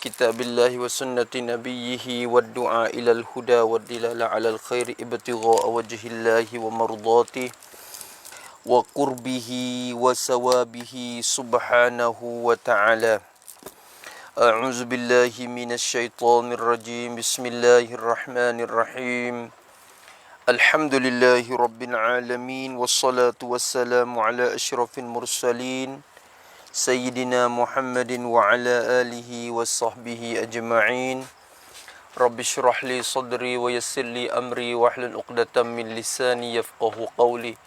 بكتاب الله وسنة نبيه والدعاء إلى الهدى والدلالة على الخير ابتغاء وجه الله ومرضاته وقربه وثوابه سبحانه وتعالى. أعوذ بالله من الشيطان الرجيم. بسم الله الرحمن الرحيم. الحمد لله رب العالمين والصلاة والسلام على أشرف المرسلين سيدنا محمد وعلى آله وصحبه أجمعين. رب اشرح لي صدري ويسر لي أمري واحلل عقدة من لساني يفقه قولي.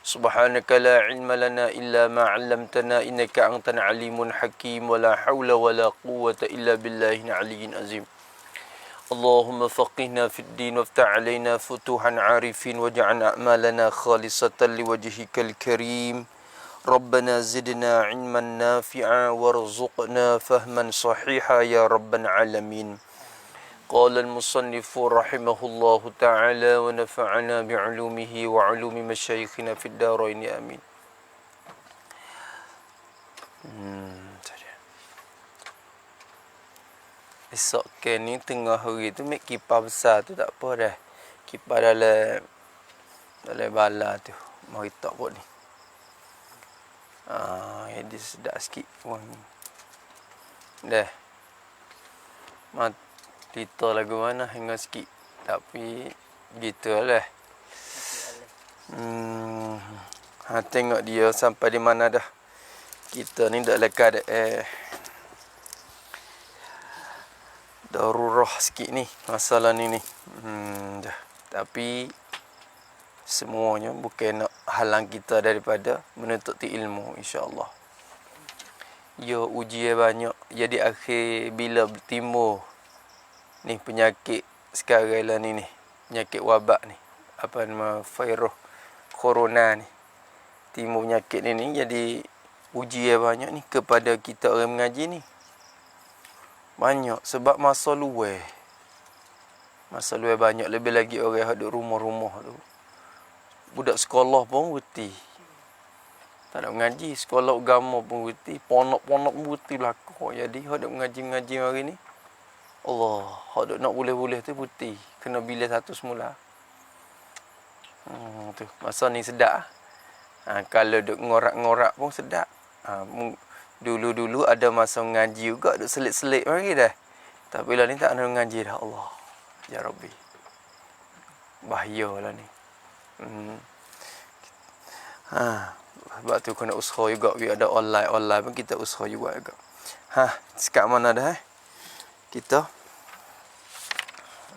سبحانك لا علم لنا إلا ما علمتنا إنك أنت العليم الحكيم ولا حول ولا قوة إلا بالله العلي العظيم. اللهم فقهنا في الدين وافتح علينا فتوحا عارفين واجعل أعمالنا خالصة لوجهك الكريم. ربنا زدنا علما نافعا وارزقنا فهما صحيحا يا رب العالمين. قال المصنف رحمه الله تعالى ونفعنا بعلومه وعلوم مشايخنا في الدارين آمين. Esok ni tengah hari tu mek kipas besar tu tak apa dah. Kipas dalam bala tu. Mari tak buat ni. Jadi sedap sikit wangi. Dah. Cerita lagu mana hingga sikit. Tapi gitulah. Tengok dia sampai di mana dah. Kita ni dah lekat darurah sikit ni masalah ni. Dah. Tapi semuanya bukan nak halang kita daripada menuntut ilmu, insya-Allah. Ya ujian banyak. Jadi akhir bila bertimbul ni penyakit sekarang lah ni penyakit wabak ni. Apa nama virus corona ni. Timbul penyakit ni jadi ujian banyak ni kepada kita orang mengaji ni. Banyak sebab masa luar. Masa luar banyak, lebih lagi orang yang duduk rumah-rumah tu. Budak sekolah pun berhenti. Tak nak mengaji. Sekolah agama pun berhenti. Ponok-ponok pun berhenti belakang. Jadi, hak duk mengaji-mengaji hari ni. Allah, hak duk nak boleh-boleh tu berhenti. Kena bilik satu semula. Tu. Masa ni sedap. Kalau duk ngorak-ngorak pun sedap. Dulu-dulu ada masa mengaji juga. Duk selit-selit lagi dah. Tapi lah ni tak nak mengaji dah. Allah. Ya Rabbi. Bahayalah ni. Sebab tu kena usaha juga. Ada online pun kita usaha juga. Sekat mana dah kita?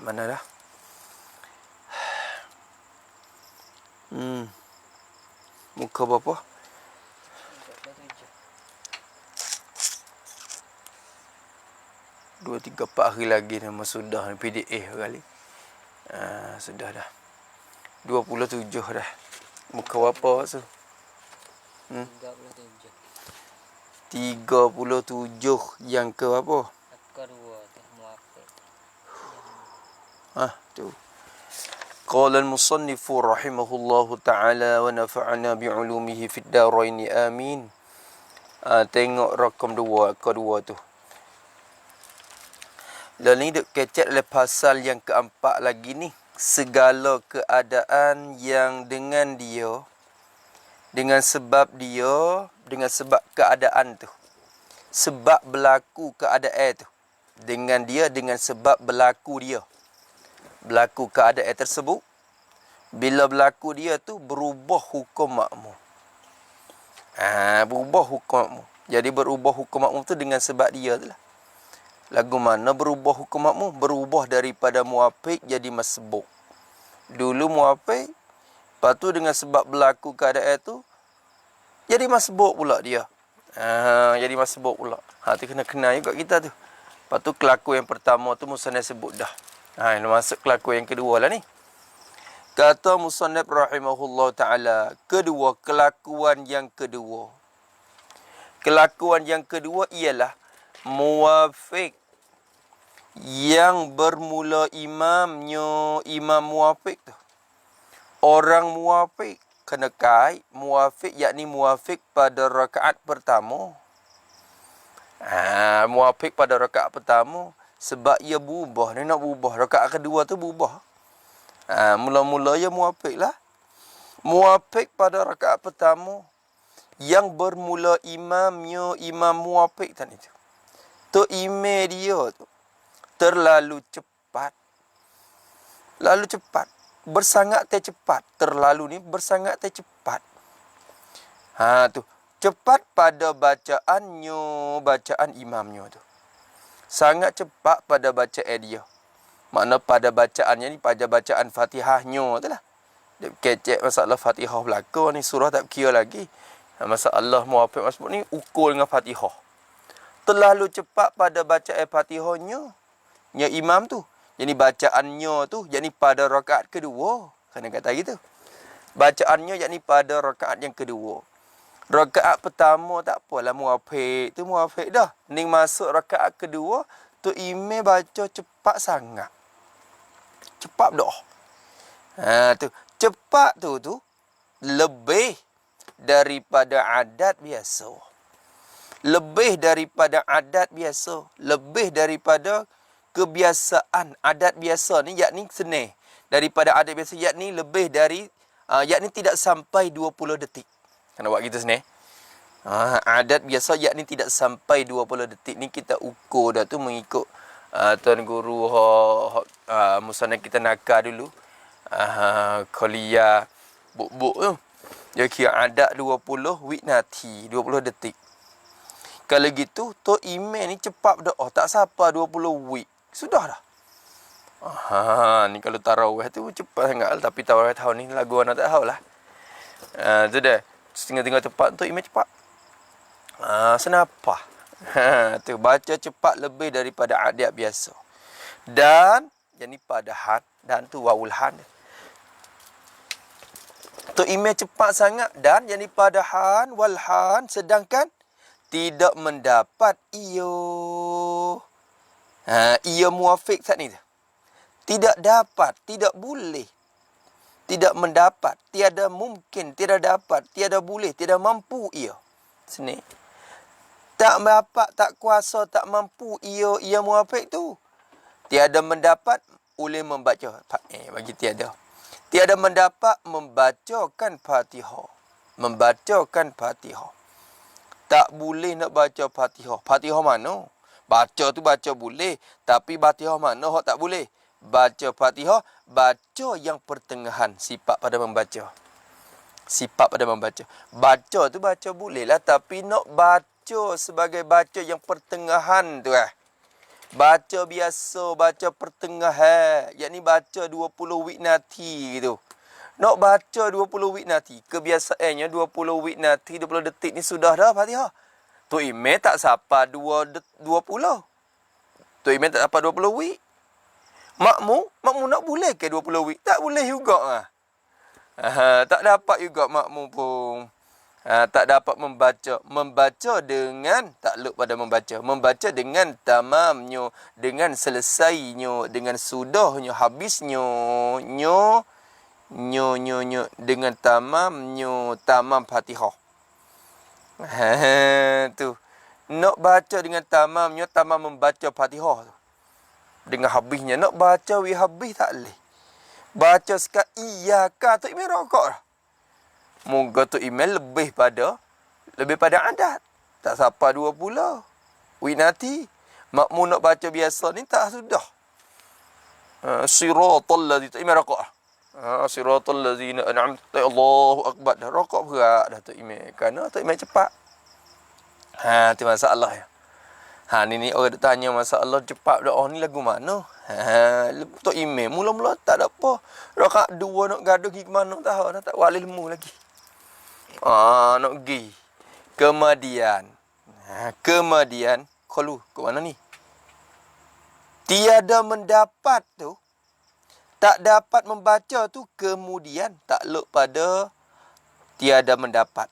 Mana dah? Muka berapa? 2-3-4 hari lagi nama sudah PDF kali. Sudah dah. 27 dah. Muka berapa tu? 37 yang ke apa? Kedua tu muafik. Tu. Qala al-musannif rahimahullahu ta'ala wa nafa'ana bi'ulumihi fid darain amin. Tengok rakam 2 kedua tu. Dan ni duk kecek le pasal yang keempat lagi ni. Segala keadaan yang dengan dia, dengan sebab dia, dengan sebab keadaan tu. Sebab berlaku keadaan tu. Dengan dia, dengan sebab berlaku dia. Berlaku keadaan tersebut. Bila berlaku dia tu, berubah hukum makmum. Berubah hukum makmum. Jadi berubah hukum makmum tu dengan sebab dia tu lah. Lagu mana berubah hukum makmum? Berubah daripada muafik jadi masbuk. Dulu muafik, lepas tu dengan sebab berlaku keadaan tu, jadi masbuk pula dia. Jadi masbuk pula. Tu kena juga kita tu. Lepas tu kelaku yang pertama tu musannaf sebut dah. Ini masuk kelaku yang kedua lah ni. Kata musannaf rahimahullah ta'ala, kedua, kelakuan yang kedua. Kelakuan yang kedua ialah muafik yang bermula imamnya, imam muafik tu. Orang muafik kena kait muafik, yakni muafik pada rakaat pertama. Muafiq pada rakaat pertama sebab ia berubah. Dia nak berubah. Rakaat kedua tu berubah. Mula-mula ia muafiq lah. Muafiq pada rakaat pertama yang bermula imamnya imam muafiq tadi tu. Tu imam dia tu terlalu cepat. Lalu cepat. Bersangat tercepat. Terlalu ni bersangat tercepat. Tu. Cepat pada bacaan imamnya tu. Sangat cepat pada bacaan dia. Makna pada bacaannya ni, pada bacaan Fatihahnya tu lah. Dia kecek masalah Fatihah belakang ni, surah tak kira lagi. Masalah muafiq masbuk ni ukur dengan Fatihah. Terlalu cepat pada bacaan Fatihahnya, nya imam tu. Jadi bacaannya tu, yakni pada rakaat kedua. Kena kata gitu. Bacaannya yakni pada rakaat yang kedua. Rakaat pertama tak apalah muafiq tu muafiq dah. Ni masuk rakaat kedua, tu imam baca cepat sangat. Cepat dah. Tu cepat tu lebih daripada adat biasa. Lebih daripada adat biasa, lebih daripada kebiasaan adat biasa ni, yakni seneh. Daripada adat biasa, yakni lebih dari yakni tidak sampai 20 detik. Kena buat gitu seneh. Adat biasa yakni tidak sampai 20 detik ni kita ukur dah tu mengikut tuan guru musana kita nakal dulu. Kuliah buk-buk tu. Dia kira adat 20 winati, 20 detik. Kalau gitu, tu imam ni cepat dah. Tak sampai 20 wik. Sudah dah. Ni kalau tarawih tu cepat sangat. Tapi tarawih tahun ni lagu anak tak tahu lah. Tu dah. Tengah-tengah cepat tu imam cepat. Senapa? Tu baca cepat lebih daripada adat biasa. Dan, jadi pada had. Dan tu wawul had. Tu imam cepat sangat. Dan, jadi pada had, wal had. Sedangkan, tidak mendapat ia muafiq saat ni. Tidak dapat, tidak boleh. Tidak mendapat, tiada mungkin, tiada dapat, tiada boleh, tiada mampu ia. Sini. Tak dapat, tak kuasa, tak mampu ia muafiq tu. Tiada mendapat oleh membaca. Bagi tiada. Tiada mendapat membacakan Fatihah. Membacakan Fatihah. Tak boleh nak baca Fatihah. Fatihah mana? Baca tu baca boleh. Tapi Fatihah mana tak boleh? Baca Fatihah, baca yang pertengahan. Sifat pada membaca. Sifat pada membaca. Baca tu baca boleh lah. Tapi nak baca sebagai baca yang pertengahan tu Baca biasa, baca pertengahan. Yakni baca 20 winati gitu. Nak baca 20 winati. Kebiasaannya 20 winati, 20 detik ni sudah dah Fatihah. Tu imam tak sampai 20. Tu imam tak sampai 20 wik. Makmum nak boleh ke 20 wik? Tak boleh juga. Tak dapat juga makmum pun. Tak dapat membaca dengan takluk pada membaca dengan tamamnya, dengan selesainya, dengan sudahnya, habisnya, nyo dengan tamam Fatihah. Tu nak baca dengan tamamnya, tamam membaca Fatihah tu. Dengan habisnya nak baca habis tak leh. Baca sekat iyyaka tu imam rokok dah. Moga tu imam lebih pada adat. Tak sampai 20 winati. Makmum nak baca biasa ni tak sudah. Siratal ladzi imam rokok dah. Siratal ladzina an'amta Allahu akbar dah rokok berat dah tu imam. Kerana tu imam cepat. Tu masalah ya. Ni orang tanya masalah cepat dah. Ni lagu mana? Tu imam mula-mula tak ada apa. Rakaat 2 nak gaduh pergi ke mana tahu dah tak wali ilmu lagi. Nak pergi. Kemudian kalau ke mana ni? Tiada mendapat tu, tak dapat membaca tu, kemudian takluk pada tiada mendapat.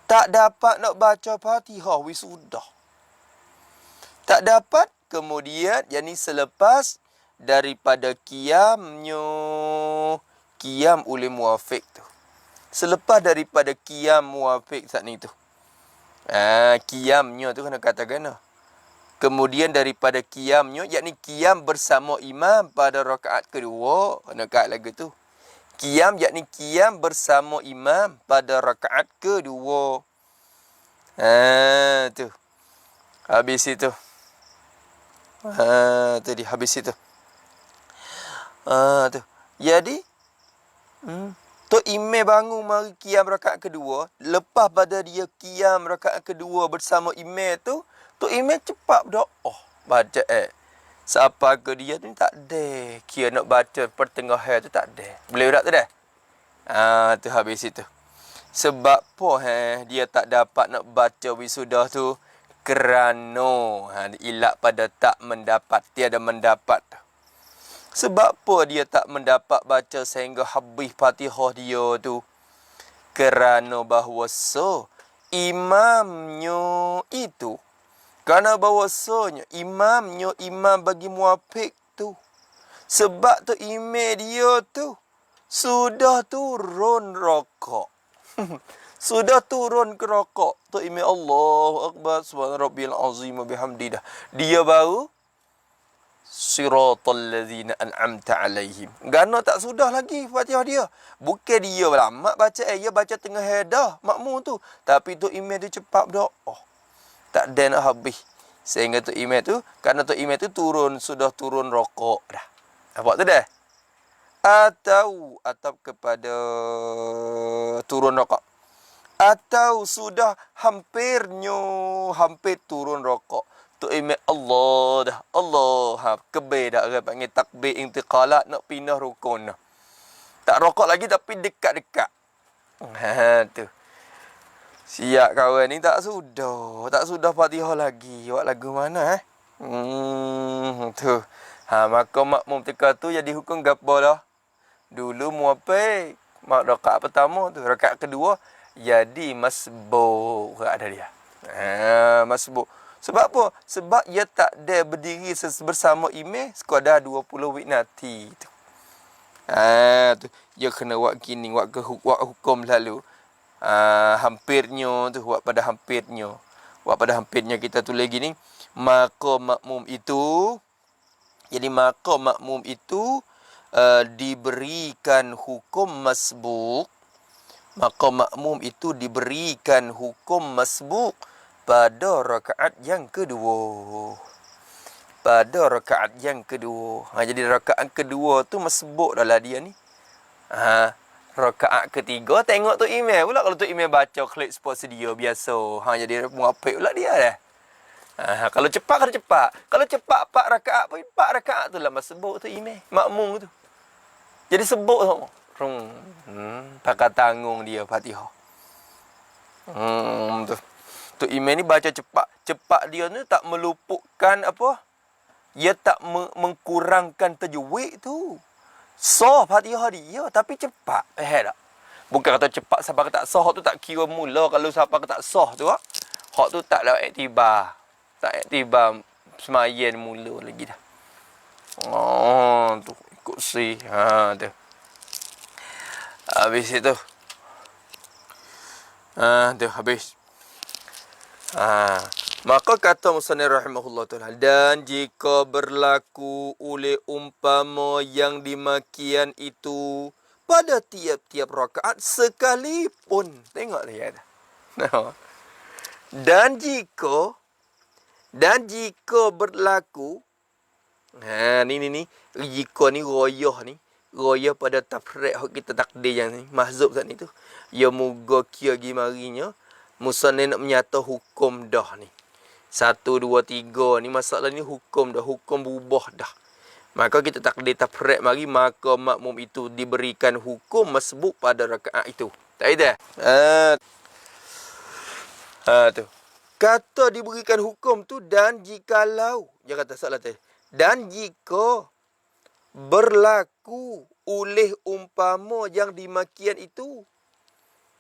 Tak dapat nak baca Fatihah wisudah. Tak dapat, kemudian yakni selepas daripada qiyam oleh muafiq tu. Selepas daripada qiyam muafiq saat ni tu. Qiyamnya tu kena katakan. Kemudian daripada qiyamnya, yakni qiyam bersama imam pada rakaat kedua. Kena kat lagu tu. Qiyam yakni qiyam bersama imam pada rakaat kedua. Tu. Habis itu. Tadi habis itu. Tu. Jadi, Tok Imam bangun mari qiyam rakaat kedua. Lepas pada dia qiyam rakaat kedua bersama imam tu, Tok Imam cepat berdoa. Baca siapa ke dia tu tak ada. Kira nak baca pertengahan tu tak ada. Boleh tak tu dah? Tu habis itu. Sebab apa dia tak dapat nak baca wisudah tu? Kerana ilak pada tak mendapat. Tiada mendapat. Sebab apa dia tak mendapat baca sehingga habis Fatihah dia tu? Kerana bahawasa imamnya itu. Kerana bahawasanya imamnya imam bagi muafiq tu. Sebab tu imam dia tu sudah turun rokok. Sudah turun ke rokok. Tu imam Allahu Akbar subhana rabbil azim wa bihamdihi. Dia baru siratal ladzina an'amta alaihim. Gana tak sudah lagi Fatihah dia. Bukan dia lama baca dia baca tengah hedah makmum tu. Tapi tu imam tu cepat berdoa. Tak ada nak habis. Sehingga tu imam tu, kerana tu imam tu sudah turun rokok dah. Nampak tu dah? Atau kepada turun rokok. Atau sudah hampir turun rokok. Tu imam Allah dah. Allah. Kebir dah. Orang panggil takbir intiqalat nak pindah rukun. Tak rokok lagi tapi dekat-dekat. Tu. Siap kawan ni tak sudah. Tak sudah Fatihah lagi. Buat lagu mana Tu. Maka makmum teka tu jadi hukum gapo dah. Dulu muafiq. Rakaat pertama tu. Rakaat kedua jadi masbuk. Ada dia. Masbuk. Sebab apa? Sebab ia tak ada berdiri bersama imam sekadar 20 winati tu. Tu. Dia kena buat gini, buat hukum lalu. Hampirnya tu, buat pada hampirnya. Buat pada hampirnya kita tulis gini. Maka makmum itu, jadi maka makmum itu diberikan hukum masbuk. Maka makmum itu diberikan hukum masbuk pada rakaat yang kedua. Pada rakaat yang kedua. Jadi rakaat kedua tu masbuk dah lah dia ni. Rakaat ketiga tengok tu imam pula. Kalau tu imam baca klik spot sedia biasa. Jadi muafiq pula dia dah. Kalau cepat kena cepat. Kalau cepat 4 rakaat pun 4 rakaat tu lah masbuk tu imam. Makmum tu. Jadi sebut tu. Pakai tanggung dia Fatihah. Tu. Tu imam ni baca cepat. Cepat dia ni tak meluputkan apa? Ia tak mengkurangkan tajwid tu. Sah Fatihah dia tapi cepat. Tak? Bukan kata cepat sampai tak sah tu tak kira mula. Kalau sampai tak sah tu hak tu tak lah iktibar. Tak iktibar semayan mula lagi dah. Tu ikut si. Tu. Habis itu. Tu habis. Maka kata musannif rahimahullah ta'ala, dan jika berlaku oleh umpama yang demikian itu pada tiap-tiap rakaat sekalipun. Tengok dia dah. Dan jika berlaku ni jika ni royah ni. Royah pada tafriq kita takdir yang ni mahzub saat ni tu. Ya moga kia gi marinya musannif nak menyata hukum dah ni. 1, 2, 3 ni masalah ni hukum dah. Hukum berubah dah. Maka kita takdir tafriq mari. Maka makmum itu diberikan hukum masbuk pada rakaat itu. Tak ada? Tu. Kata diberikan hukum tu dan jikalau. Dia kata salah tadi. Dan jika berlaku oleh umpama yang demikian itu.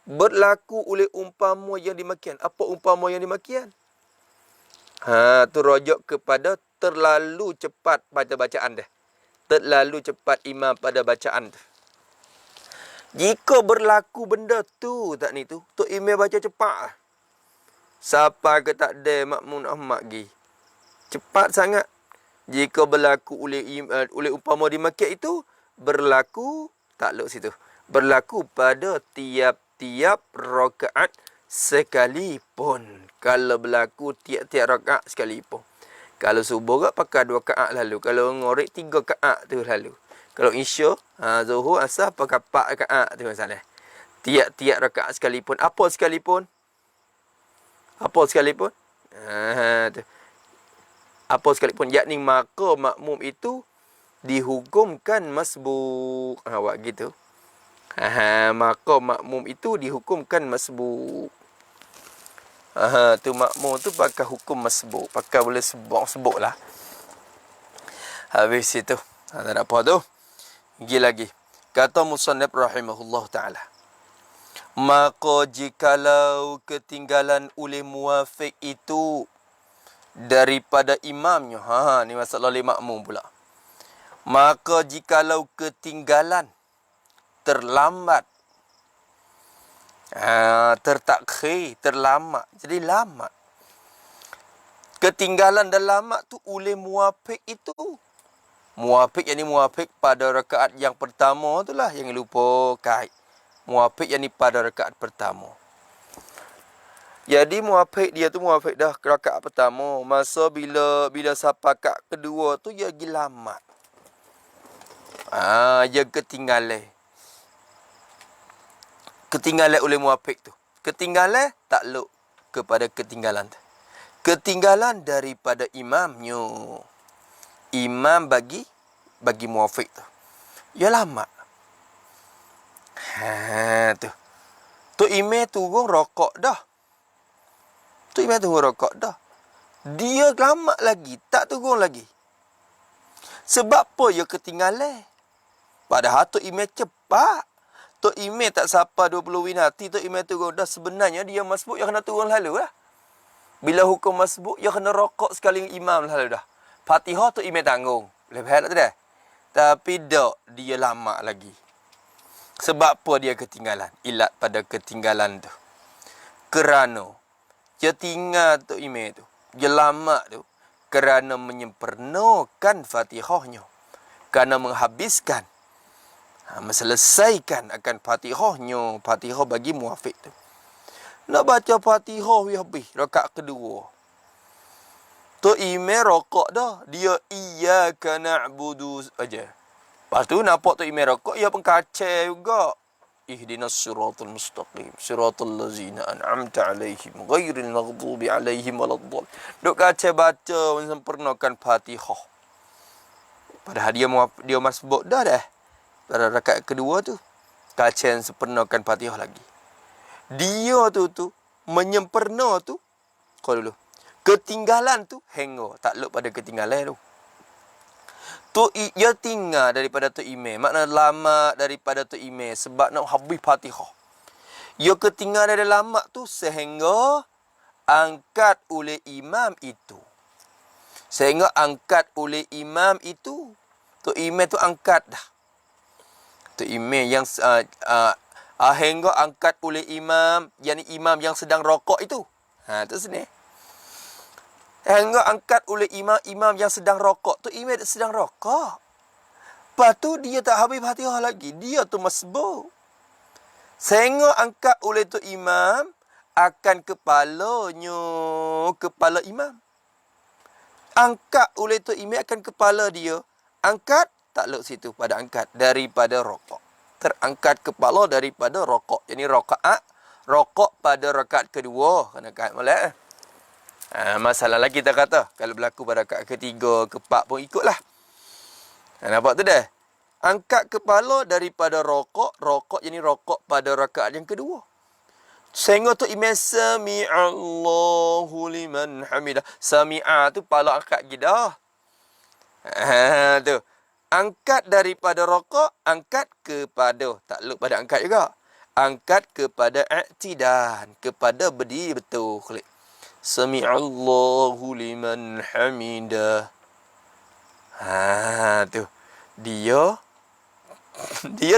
Berlaku oleh umpama yang demikian. Apa umpama yang demikian? Tu rujuk kepada terlalu cepat pada bacaan dah. Terlalu cepat imam pada bacaan tu. Jika berlaku benda tu tak ni tu, imam baca cepat. Siapa ke tak ada makmum ahmad gi. Cepat sangat. Jika berlaku oleh umpama di Makkah itu berlaku takluk situ. Berlaku pada tiap-tiap rakaat sekalipun. Kalau berlaku tiap-tiap rakaat sekalipun. Kalau subuh ke pakai 2 rakaat lalu. Kalau ngorek 3 rakaat tu lalu. Kalau isya, zuhur, asar pakai 4 rakaat tu masalah. Tiap-tiap rakaat sekalipun. Apa sekalipun? Apa sekalipun? Tu. Apa sekalipun. Yakni maka makmum itu dihukumkan masbuk. Awak gitu. Maka makmum itu dihukumkan masbuk. Tu makmum tu pakai hukum masbuk. Pakai boleh sebuk lah. Habis itu. Tak ada apa tu. Pergi lagi. Kata musannif rahimahullah ta'ala. Maka jikalau ketinggalan oleh muafiq itu daripada imamnya. Ni masalah oleh makmum pula. Maka jikalau ketinggalan, terlambat, tertakhir, terlambat. Jadi lama. Ketinggalan dan lama tu oleh muafiq itu. Muafiq yang ni muafiq pada rakaat yang pertama tu lah yang lupa kait. Muafiq yang ni pada rakaat pertama. Jadi muafiq dia tu muafiq dah rakaat pertama. Masa bila sampai rakaat kedua tu dia pergi lama. Dia ketinggalan. Ketinggalan oleh muafiq tu. Ketinggalan takluk kepada ketinggalan tu. Ketinggalan daripada imamnya. Imam bagi muafiq tu. Ya lama. Tu. Tu imam turun rokok dah. Tu imam turun rokok dah. Dia lama lagi. Tak turun lagi. Sebab apa dia ketinggalan? Padahal tu imam cepat. Tu imam tak sampai 20 winati. Tu imam turun dah. Sebenarnya dia masbuk. Dia kena turun lalu lah. Bila hukum masbuk, dia kena rokok sekali imam lalu dah. Fatihah tu imam tanggung. Lebih tak dah? Tapi tak. Dia lama lagi. Sebab apa dia ketinggalan? Ilat pada ketinggalan tu. Kerana dia tinggal tu imam tu. Dia lama tu. Kerana menyempurnakan Fatihahnya. Kerana menghabiskan. Meselesaikan akan Fatihahnya. Fatihah bagi muafiq tu. Nak baca Fatihah habis. Rakaat kedua. Tu imam rokok dah. Dia iyyaka na'budu aja. Lepas tu nampak tu imam rokok. Ia pun kacau juga. Ihdinas siratal mustaqim. Siratal lazina an'amta alaihim. Ghairil maghdubi alaihim waladdal. Duk kacau baca. Sempurnakan Fatihah. Padahal dia masbuk dah. Pada rakaat kedua tu. Kacau sempurnakan Fatihah lagi. Dia tu menyempurna tu. Kau dulu. Ketinggalan tu henggo. Takluk pada ketinggalan tu. Tu ia tinggal daripada tu imam. Makna lama daripada tu imam. Sebab nak habis Fatihah. Ia ketinggal dari lama tu sehingga angkat oleh imam itu. Sehingga angkat oleh imam itu. Tu imam tu angkat dah. Tu imam yang hingga angkat oleh imam, yakni imam yang sedang rokok itu. Tu sini. Hingga angkat oleh imam yang sedang rokok. Tu imam sedang rokok. Lepas tu dia tak habis Fatihah lagi. Dia tu masbuk. Sehingga angkat oleh tu imam akan kepalanya. Kepala imam. Angkat oleh tu imam akan kepala dia. Angkat, takluk situ pada angkat. Daripada rokok. Terangkat kepala daripada rokok. Jadi rokok pada rakaat kedua. Kena kait molek. Masalah lagi kita kata. Kalau berlaku pada rakaat ketiga, keempat pun ikutlah. Nampak tu dah? Angkat kepala daripada rokok. Rokok jadi rokok pada rakaat yang kedua. Sehingga tu imam sami'allahu liman hamidah. Sami'a tu pala angkat gidah. Tu. Angkat daripada rokok, angkat kepada. Takluk pada angkat juga. Angkat kepada i'tidan. Kepada berdiri betul. Sami'allahu liman hamidah. Tu. Dia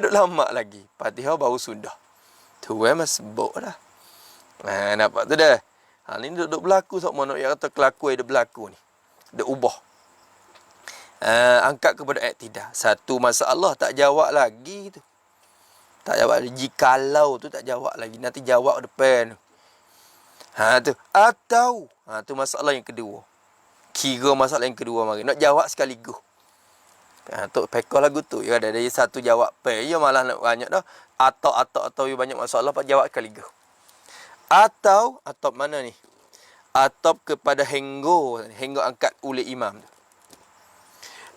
duk lama lagi. Fatihah baru sudah. Tu masbuk dah. Nampak tu dah. Ni duduk berlaku sama nak yang kata kelakuan dia berlaku ni. Dia ubah. Angkat kepada i'tidal. Satu masalah tak jawab lagi tu. Tak jawab lagi. Jikalau tu tak jawab lagi. Nanti jawab depan tu. Tu. Atau. Tu masalah yang kedua. Kira masalah yang kedua mari. Nak jawab sekaligus. Tu pekah lagu tu. Ya ada satu jawab. Ya malah nak banyak dah. Atau ya banyak masalah. Pak jawab sekaligus. Atau mana ni? Atau kepada henggo angkat oleh imam tu.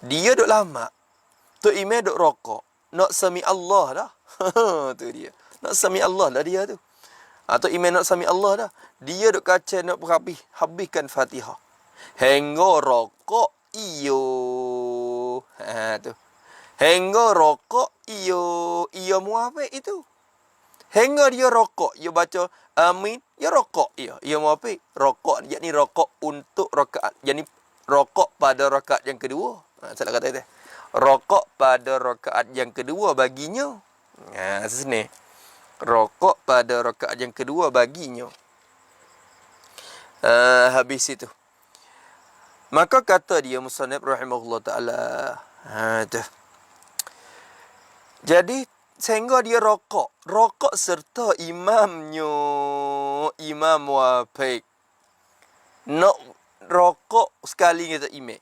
Dia duk lama. Tu imam duk rokok. Nak sami Allah dah. Tu dia. Nak sami Allah dah dia tu. Atau imam nak sami Allah dah. Dia duk kaca nak habiskan Fatihah. Henggo rokok iyo. Tu. Henggo rokok iyo muafik itu. Hingga dia rokok, dia baca amin, dia rokok. Ia muafik. Rokok, yakni rokok untuk rakaat. Yakni rokok pada rakaat yang kedua. Salah kata itu. Rokok pada rakaat yang kedua baginya. Sini. Rokok pada rakaat yang kedua baginya. Habis itu. Maka kata dia musannif rahimahullah ta'ala. Jadi, sehingga dia rokok. Rokok serta imamnya. Imam muafik. Nak rokok sekali kata imam.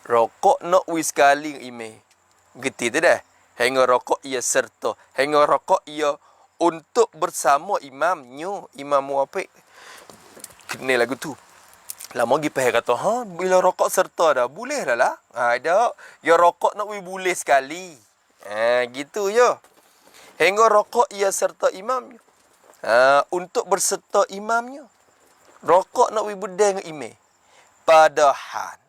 Rokok nak sekali imam. Geti tu dah. Hingga rokok ia serta. Hingga rokok ia untuk bersama imamnya. Imam muafik. Kena lagu tu. Lama pergi pahal kata, bila rokok serta dah. Boleh dah lah. Ada. Ya rokok nak boleh sekali. Gitu je. Hingga rokok ia serta imamnya. Untuk berserta imamnya. Rokok nak berdeng dengan imam. Padahal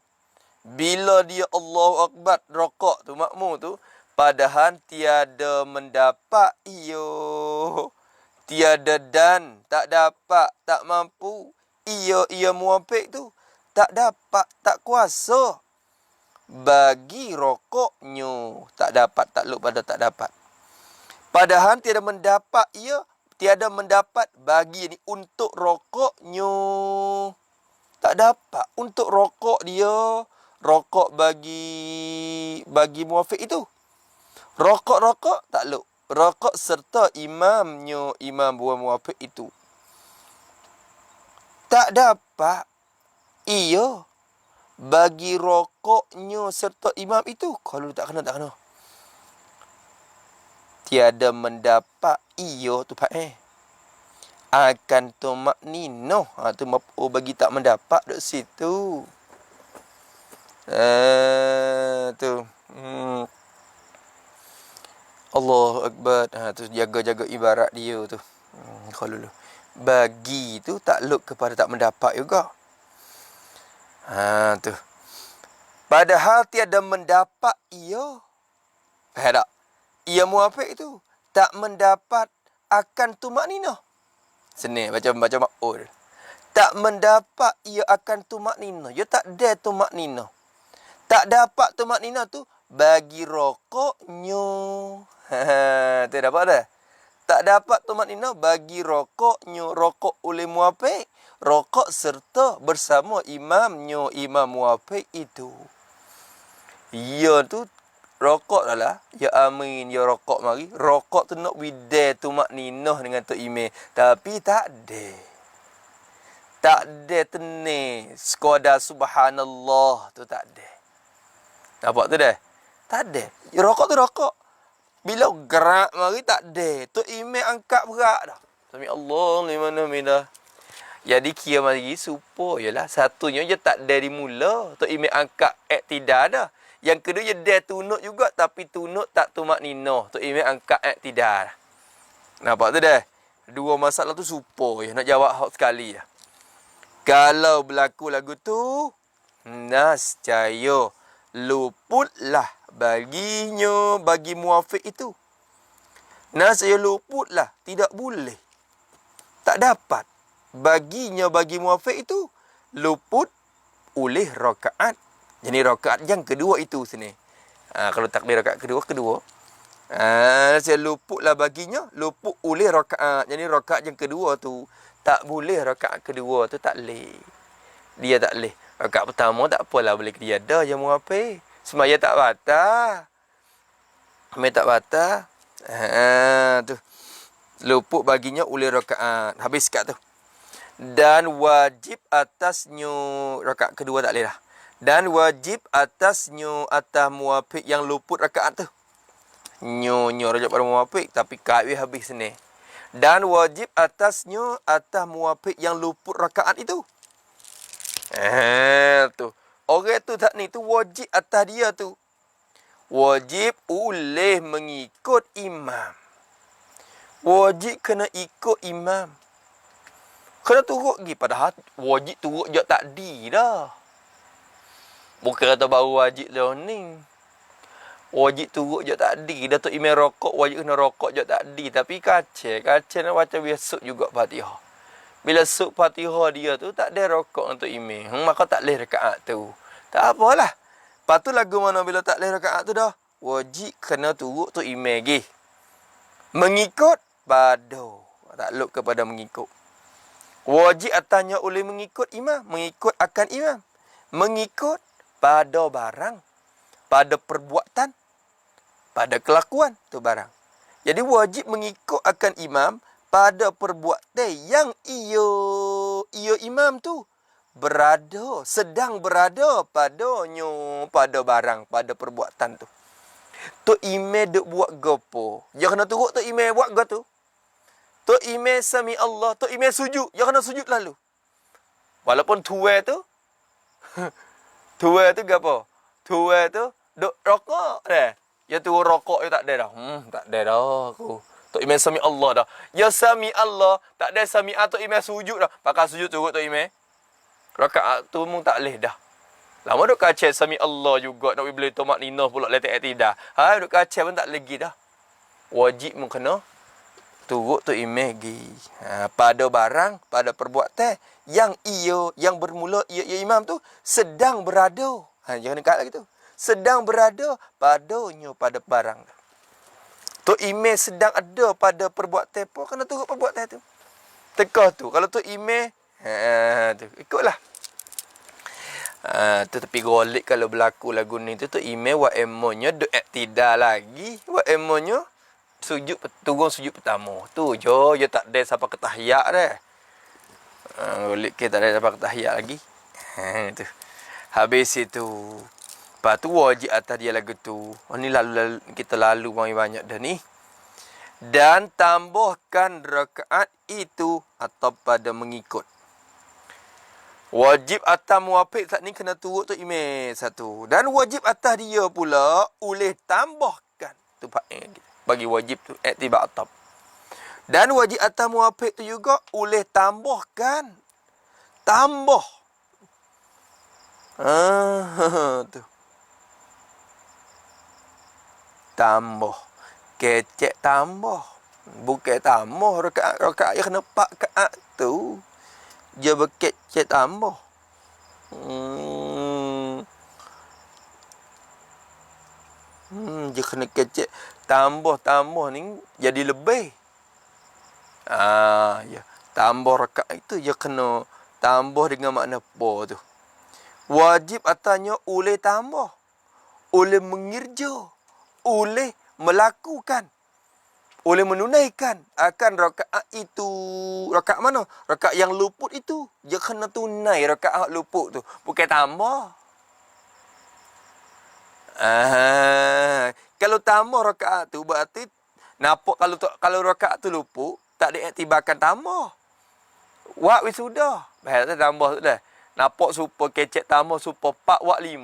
bila dia Allahu Akbar rokok tu makmum tu, padahal tiada mendapat tiada dan tak dapat, tak mampu ia muafik tu tak dapat, tak kuasa bagi rokoknya. Tak dapat, takluk pada tak dapat. Padahal tiada mendapat tiada mendapat bagi ni untuk rokoknya. Tak dapat untuk rokok dia, rokok bagi muafik itu. Rokok takluk. Rokok serta imamnya, imam buah muafik itu. Tak dapat bagi rokoknya serta imam itu. Kalau tak kena. Tiada mendapat tu pak akan tumak nino. Tu bagi tak mendapat dok situ. Tu. Allahu Akbar. Tu jaga-jaga ibarat dia tu. Kalau bagi tu takluk kepada tak mendapat juga. Tu. Padahal tiada mendapat faham tak? Ia muafik itu tak mendapat akan tumak nino. Seni baca ma'ul. Tak mendapat ia akan tumak nino. Ia tak ada tumak nino. Tak dapat tumak nino tu bagi rokoknya. Tu dapat dah. Tak dapat tumak nino bagi rokoknya. Rokok oleh muafik. Rokok serta bersama imamnya. Imam muafik itu. Ia tu rokok dah lah. Ya amin, ya rokok mari. Rokok tu nak widai tumak ninah dengan tu imam. Tapi tak ada. Tak ada tenang. Sekadar subhanallah tu tak ada. Nampak tu dah? Tak ada. Ya, rokok tu rokok. Bila gerak mari tak ada. Tu imam angkat berat dah. Sami Allah ni mana minah. Jadi kira mari supaya satunya je tak dari mula. Tu imam angkat i'tidal dah. Yang kedua dia tunuk juga tapi tunuk tak tumak nino. Tu imam angkat i'tidal. Nampak tu dah? Dua masalah tu supaya nak jawab hak sekali dah. Kalau berlaku lagu tu nascaya luputlah baginya, bagi muafik itu. Nascaya luputlah, tidak boleh. Tak dapat baginya, bagi muafik itu luput oleh rakaat. Jadi rakaat yang kedua itu sini. Kalau takbir rakaat kedua. Saya luputlah baginya, luput oleh rakaat. Jadi rakaat yang kedua tu Tak boleh rakaat kedua tu tak leh. Dia tak leh. Rakaat pertama tak apalah boleh dia dah jamu apa. Semaya tak batal. Semaya tak batal. Tu. Luput baginya oleh rakaat. Habis kat tu. Dan wajib atasnya rakaat kedua tak leh dah. Dan wajib atasnya atas muwafiq yang luput rakaat tu. Nyo raja pada muwafiq tapi kawih habis ni. Dan wajib atasnya atas muwafiq yang luput rakaat itu. Tu. Orang tu tak ni tu wajib atas dia tu. Wajib boleh mengikut imam. Wajib kena ikut imam. Kena turut pergi. Padahal wajib turut je takdi dah. Bukan kata baru wajib dah ni. Wajib turut je takdi. Dah tu imam rokok, wajib kena rokok je takdi. Tapi kacau nak baca biasa juga Fatihah. Bila suk Fatihah dia tu tak ada rokok untuk imam. Maka tak leh rakaat tu. Tak apalah. Lepas tu lagu mana bila tak leh rakaat tu dah. Wajib kena turut tu imam lagi. Mengikut bado. Takluk kepada mengikut. Wajib atasnya oleh mengikut imam. Mengikut akan imam. Mengikut pada barang. Pada perbuatan. Pada kelakuan tu barang. Jadi wajib mengikut akan imam. Pada perbuatan yang ia imam tu. Berada. Sedang berada padanya. Pada barang. Pada perbuatan tu. Tu imam duk buat gapo. Dia kena turut tu imam buat gapo tu. Tu imam sami Allah, tu imam sujud, dia kena sujud lalu. Walaupun tuai tu tuai tu gapo? Tuai tu duk rokok dah. Ya tu rokok dia tak ada dah. Tak ada dah aku. Tu imam sami Allah dah. Ya sami Allah, tak ada sami tu imam sujud dah. Pakai sujud turut tu imam. Rakaat tu mung tak leh dah. Lama duk kacau sami Allah juga nak beli tomat ninah pula letak tidak. Duk kacau pun tak lagi dah. Wajib mung kena turut tu imam lagi. Pada barang, pada perbuatan yang bermula ia imam tu sedang berada. Jangan dekat lagi tu. Sedang berada padanya pada barang. Tu imam sedang ada pada perbuatan apa kena turut perbuatan tu. Tekah tu. Kalau tu imam tu ikutlah. Tu tapi golik kalau berlaku lagu ni tu imam wa emonya do iktidal lagi. Wa emonya turun sujud pertama. Tu je tak ada sampai ke tahiyat dah. Golik ke tak ada sampai ke tahiyat lagi. Tu. Habis itu. Lepas tu wajib atas dia lagu tu. Ni lalu kita lalu banyak dah ni. Dan tambahkan rakaat itu atau pada mengikut. Wajib atas muwafiq saat ni kena turut tu imam satu. Dan wajib atas dia pula boleh tambahkan. Tu bagi wajib tu iktibar atab. Dan wajib atas muwafiq tu juga boleh tambahkan. Tambah. Tu. Tambah. Kecek tambah. Bukan tambah rakaat yang kena 4 rakaat tu. Dia berkecek tambah. Dia kena kecek tambah ni jadi lebih. Ya. Tambah rakaat itu dia kena tambah dengan makna apa tu. Wajib atasnya oleh tambah. Oleh mengerja. Oleh melakukan. Oleh menunaikan akan rakaat itu. Rakaat mana? Rakaat yang luput itu. Dia kena tunai rakaat luput tu. Bukan tambah. Kalau tambah rakaat tu berarti nampak kalau rakaat tu luput tak diiktibarkan tambah. Wak wisuda. Bahasa tambah tu dah. Nampak super kecek tambah super 4 wak 5.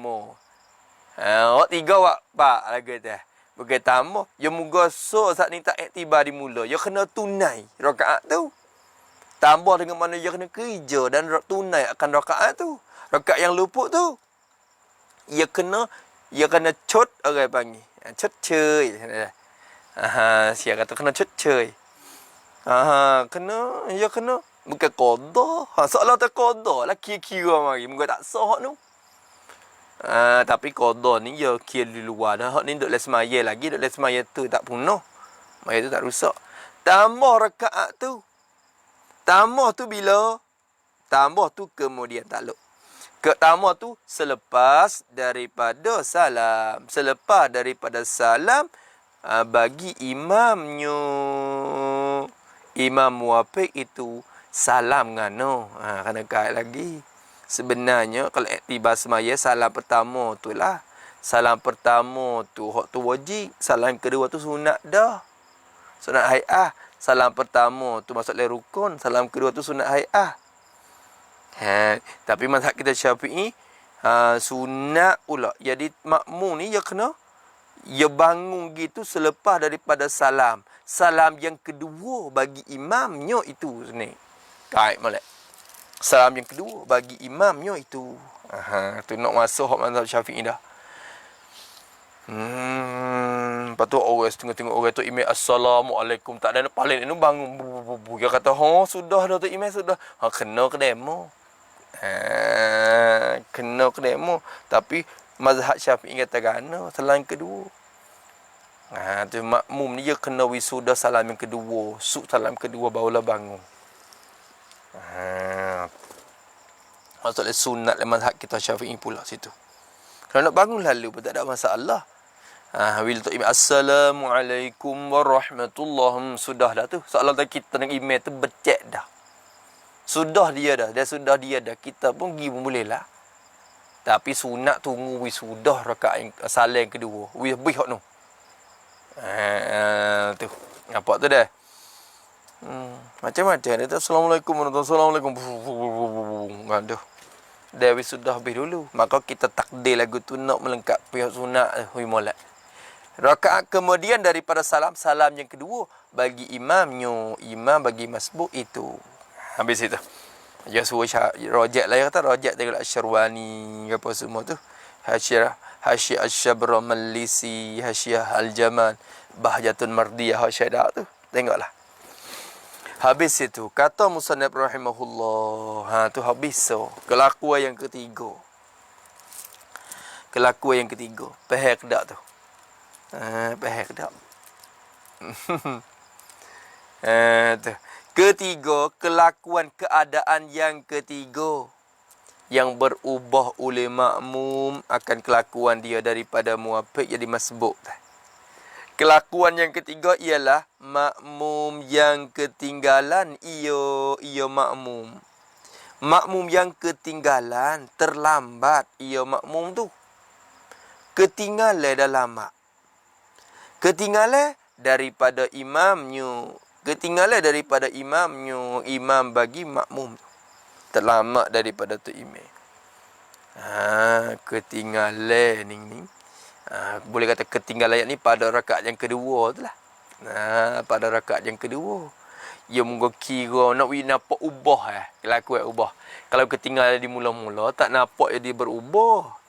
Wak 3 wak 4 lagi dah. Bukan tambah. Ya moga so saat ni tak iktibar di mula. Ya kena tunai rakaat tu. Tambah dengan mana dia kena kerja dan tunai akan rakaat tu. Rakaat yang luput tu. Ia kena cut orang panggil. Cut cuy. Siapa kata kena cut cuy. Kena bukan qada. Soalan tak qada lah kira-kira mari. Moga tak sah tu. Tapi qada ni ya kira di luar dah. Hak ni duk les semaya lagi, duk les semaya tu tak punah. Maya tu tak rusak. Tambah rakaat tu. Tambah tu bila? Tambah tu kemudian takluk. Tambah tu selepas daripada salam. Selepas daripada salam, bagi imamnya. Imam muwafiq itu salam ngano. Kena kait lagi. Sebenarnya kalau iktibar semaya, salam pertama tu lah. Salam pertama tu hak tu wajib. Salam kedua tu sunat dah. Sunat hai'ah. Salam pertama tu masuk dalam rukun. Salam kedua tu sunat hai'ah. Tapi mazhab kita Syafi'i, sunat pula. Jadi makmum ni dia kena, dia bangun gitu selepas daripada salam. Salam yang kedua bagi imamnya itu ni. Kait molek. Salam yang kedua bagi imamnya itu. Tu nak masuk hak mazhab Syafi'i dah. Lepas tu orang tengok-tengok orang tu email Assalamualaikum. Tak ada paling ni bangun. Dia kata, sudah dah tu email sudah. Kena ke demo. Kena ke demo. Tapi mazhab Syafi'i kata kena salam kedua. Tu makmum ni dia kena wisuda salam yang kedua. Salam kedua barulah bangun. Maksudnya sunat mazhab kita Syafi'i pula situ. Kalau nak bangun lalu pun tak ada masalah. Bila tu email Assalamualaikum warahmatullahi. Sudah dah tu. Soalan kita dengan email tu becek dah. Sudah dia dah. Kita pun pergi pun boleh lah. Tapi sunat tunggu wisudah rakaat yang salam yang kedua. Wih hok no. Tu. Nampak tu dah. Macam-macam dia tu. Assalamualaikum warahmatullahi wabarakatuh. Aduh. Dah wisudah habis dulu. Maka kita takdir lagu tu nak melengkapi pihak sunat. Hui molek. Rakaat kemudian daripada salam yang kedua bagi imamnya. Imam bagi masbuk itu. Habis itu. Dia suruh rojak lah. Dia kata rojak tengok Asyarwani. Apa semua tu. Hasyiah Asyabra Malisi. Hasyiah Al-Jaman. Bahjatun Mardiyah. Hasyiah tu. Tengoklah. Habis itu. Kata Musannaf rahimahullah. Tu habis so. Kelakuan yang ketiga. Pahak tak tu? Pahak tak? Tu. Ketiga, kelakuan keadaan yang ketiga yang berubah oleh makmum akan kelakuan dia daripada muwafiq jadi masbuk. Kelakuan yang ketiga ialah makmum yang ketinggalan ia makmum. Makmum yang ketinggalan, terlambat ia makmum tu. Ketinggalan dah lama. Ketinggalan daripada imamnya. Imam bagi makmum tu. Terlama daripada tu imam. Ketinggalan ni. Boleh kata ketinggalan ni pada rakaat yang kedua tu lah. Pada rakaat yang kedua. Ia mungkin kira nak nampak ubah kelakuan ubah. Kalau ketinggalan di mula-mula tak nampak dia berubah.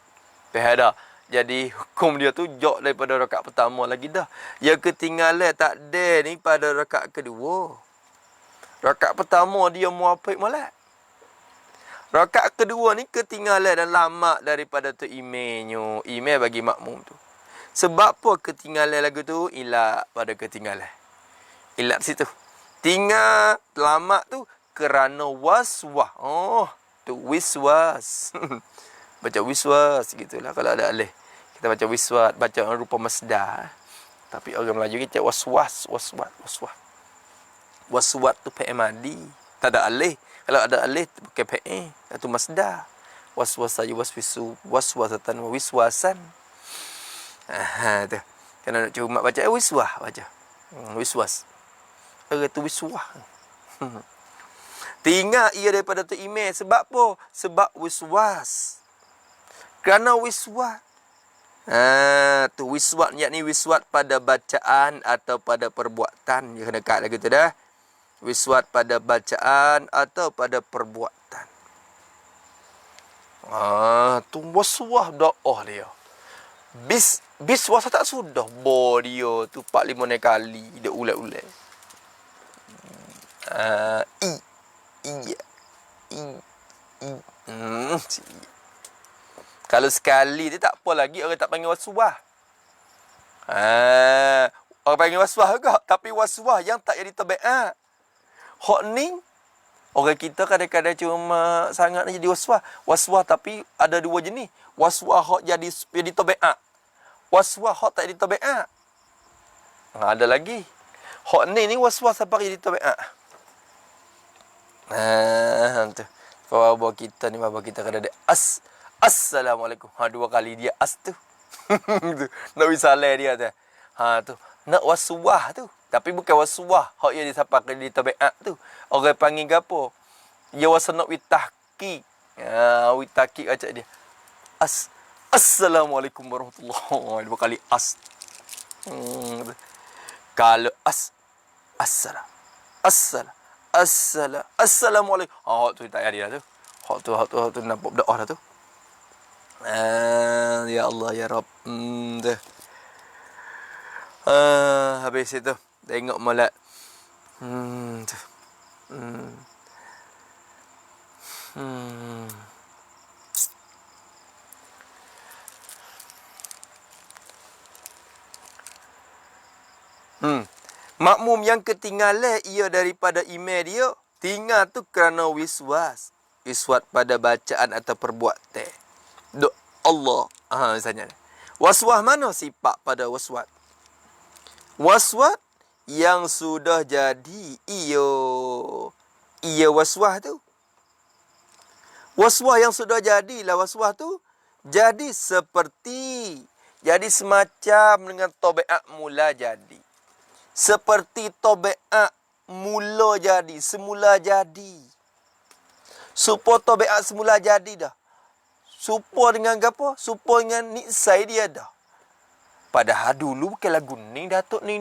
Faham tak? Jadi hukum dia tu jauh daripada rakaat pertama lagi dah. Yang ketinggalan tak ada ni pada rakaat kedua. Rakaat pertama dia muwafiq molek. Rakaat kedua ni ketinggalan dan lama daripada tu imamnya. Imam bagi makmum tu. Sebab apa ketinggalan lagu tu? Ilat pada ketinggalan. Ilat situ. Tinggal lama tu kerana waswah. Tu wiswas. Baca wiswas gitulah kalau ada alih. Kita baca wiswas, baca rupa masdar. Tapi orang Melayu kita waswas. Waswat tu fi'il madi. Tak ada alih. Kalau ada alih pakai fi'il, itu masdar. Waswasa yuwaswisu, waswasatan wa wiswasan. Tu. Kena nak cuma baca wiswah baca. Wiswas. Tu wiswah. Tinggal ia daripada tu imam. Sebab apa? Sebab wiswas. Kerana wiswat. Tu wiswat yakni wiswat pada bacaan atau pada perbuatan. Dia kena kat lagi tu dah. Wiswat pada bacaan atau pada perbuatan. Tu waswah doa dia. Biswas tak sudah. Dia tu 4-5 kali dia ulat-ulat. Kalau sekali dia tak apa lagi, orang tak panggil waswah. Orang panggil waswah juga, tapi waswah yang tak jadi tabiat. Hak ni Orang kita kadang-kadang cuma sangat jadi waswas. Waswas tapi ada dua jenis. Waswas hak jadi tabiat. Waswas hak tak jadi tabiat. Ada lagi. Hak ni waswas sampai jadi tabiat. Tu. Bapa kita kadang ada Assalamualaikum. Dua kali dia tu. Tu. Nak wisalah dia tu. Tu. Nak waswah tu. Tapi bukan waswah. Hak yang disampaikan di tabiat tu. Orang panggil gapo? Ya wasanok witahki. Witahki acak dia. Assalamualaikum warahmatullahi. Dua kali Kalau Assalamualaikum. Hak tu tak ada tu. Hak tu nampak berdoa dah tu. Ya Allah ya Rabb. Tu. Habis itu tengok molek. Tu. Makmum yang ketinggalan ia daripada email dia, tinggal tu kerana wiswas. Wiswas pada bacaan atau perbuatan. Dok Allah. Misalnya. Waswas mana sifat pada waswas? Waswas yang sudah jadi ia waswas tu. Waswas yang sudah jadilah waswas tu jadi seperti semacam dengan tabiat mula jadi. Seperti tabiat mula jadi, semula jadi. Supaya tabiat semula jadi dah. Supaya dengan apa? Supaya dengan nisai dia dah. Padahal dulu bukan lagu ni Datuk ni.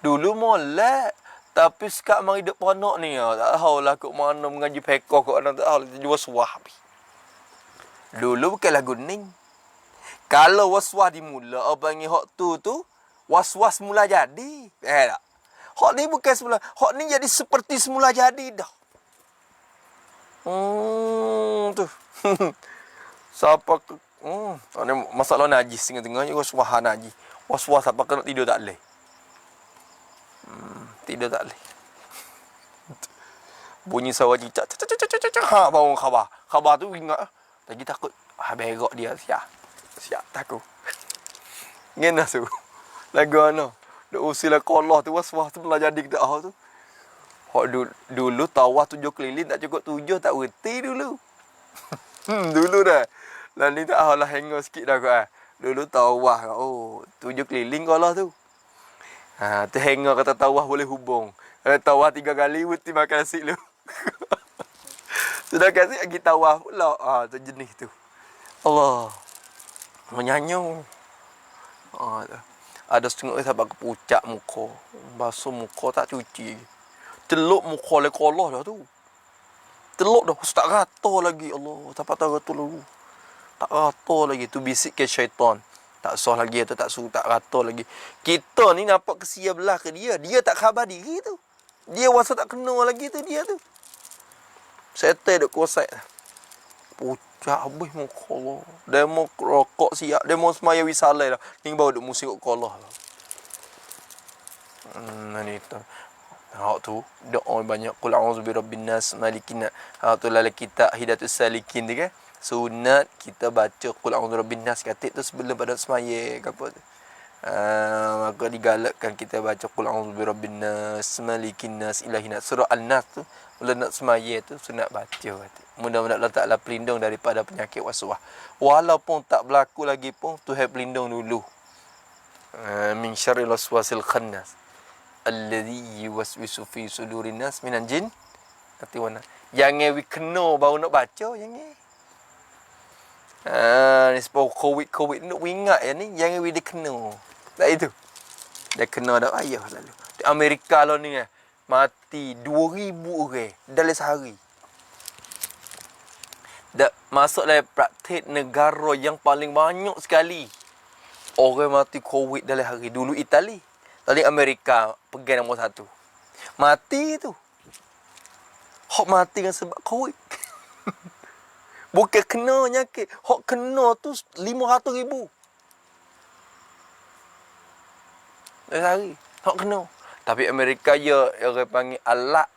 Dulu molek. Tapi sekarang mari duk ponok ni. Tak tahulah kok mana mengaji pekoh kok orang tak tahu. Jual suah. Dulu bukan lagu ni. Kalau waswas dimula, apa panggil hak tu waswas mula jadi. Tak? Hak ni bukan semula. Hak ni jadi seperti semula jadi dah. Tu. Siapa ke ni masalah najis tengah-tengah je waswas najis. Waswas siapa kena tidur tak leh. Tidur tak leh. Bunyi sawa cicak. Bangun khabar. Khabar tu ingat. Lagi takut. Berak dia siap takut. Ngena tu. Lagu ana. Duk usilah Allah tu waswas tu pernah jadi ke tak tu. Hak dulu tawaf 7 keliling tak cukup 7 tak reti dulu. Dulu dah. Lah ni tak alah hangor sikit dah kau. Dulu tawaf 7 keliling kau lah tu. Tu hangor kata tawaf boleh hubung. Kalau tawaf 3 kali mesti makan nasi lu. Sudah kasih lagi tawaf pula. Tu jenis tu. Allah. Menyanyi. Ada setengah sampai ke pucat muka. Basuh muka tak cuci. Teluk muka le kolah dah tu. Teluk dah tak rata lagi. Allah, tak patah rata lagi. Tak rata lagi tu bisik ke syaitan. Tak sah lagi atau tak suruh tak rata lagi. Kita ni nampak kesia belah ke dia. Dia tak khabar diri tu. Dia rasa tak kena lagi tu dia tu. Setel duk kuasai. Pucat habis muka Allah. Demo rokok siap. Demo semaya wisalai lah. Ni baru duk musik kat Allah lah. Ni tu. Hak tu doa banyak qul a'udzu birabbin nas malikin nas. Hak tu dalam kitab Hidayatus Salikin tu kan. Sunat kita baca qul a'udzu birabbin nas katik tu sebelum pada semaya ke apa tu. Maka digalakkan kita baca qul a'udzu birabbin nas malikin nas ilahin nas. Surah An-Nas tu bila nak semaya tu sunat baca. Mudah-mudahan Allah Taala pelindung daripada penyakit waswas. Walaupun tak berlaku lagi pun Tuhan pelindung dulu. Min syarril waswasil khannas alladhi yuwaswisu fi sudurin nas minal jin. Kata mana? Jangan kena baru nak baca jangan. Ni sebab COVID nak ingat ya ni jangan dia kena. Tak itu. Dia kena dah ayah lalu. Di Amerika lah ni mati 2,000 orang dalam sehari. Dah masuk dalam praktik negara yang paling banyak sekali orang mati COVID dalam hari. Dulu Itali. Tadi Amerika pegang nombor 1. Mati tu. Hak mati kan sebab COVID. Bukan kena nyakit. Hak kena tu 500,000. Dalam hari. Hak kena. Tapi Amerika orang panggil alat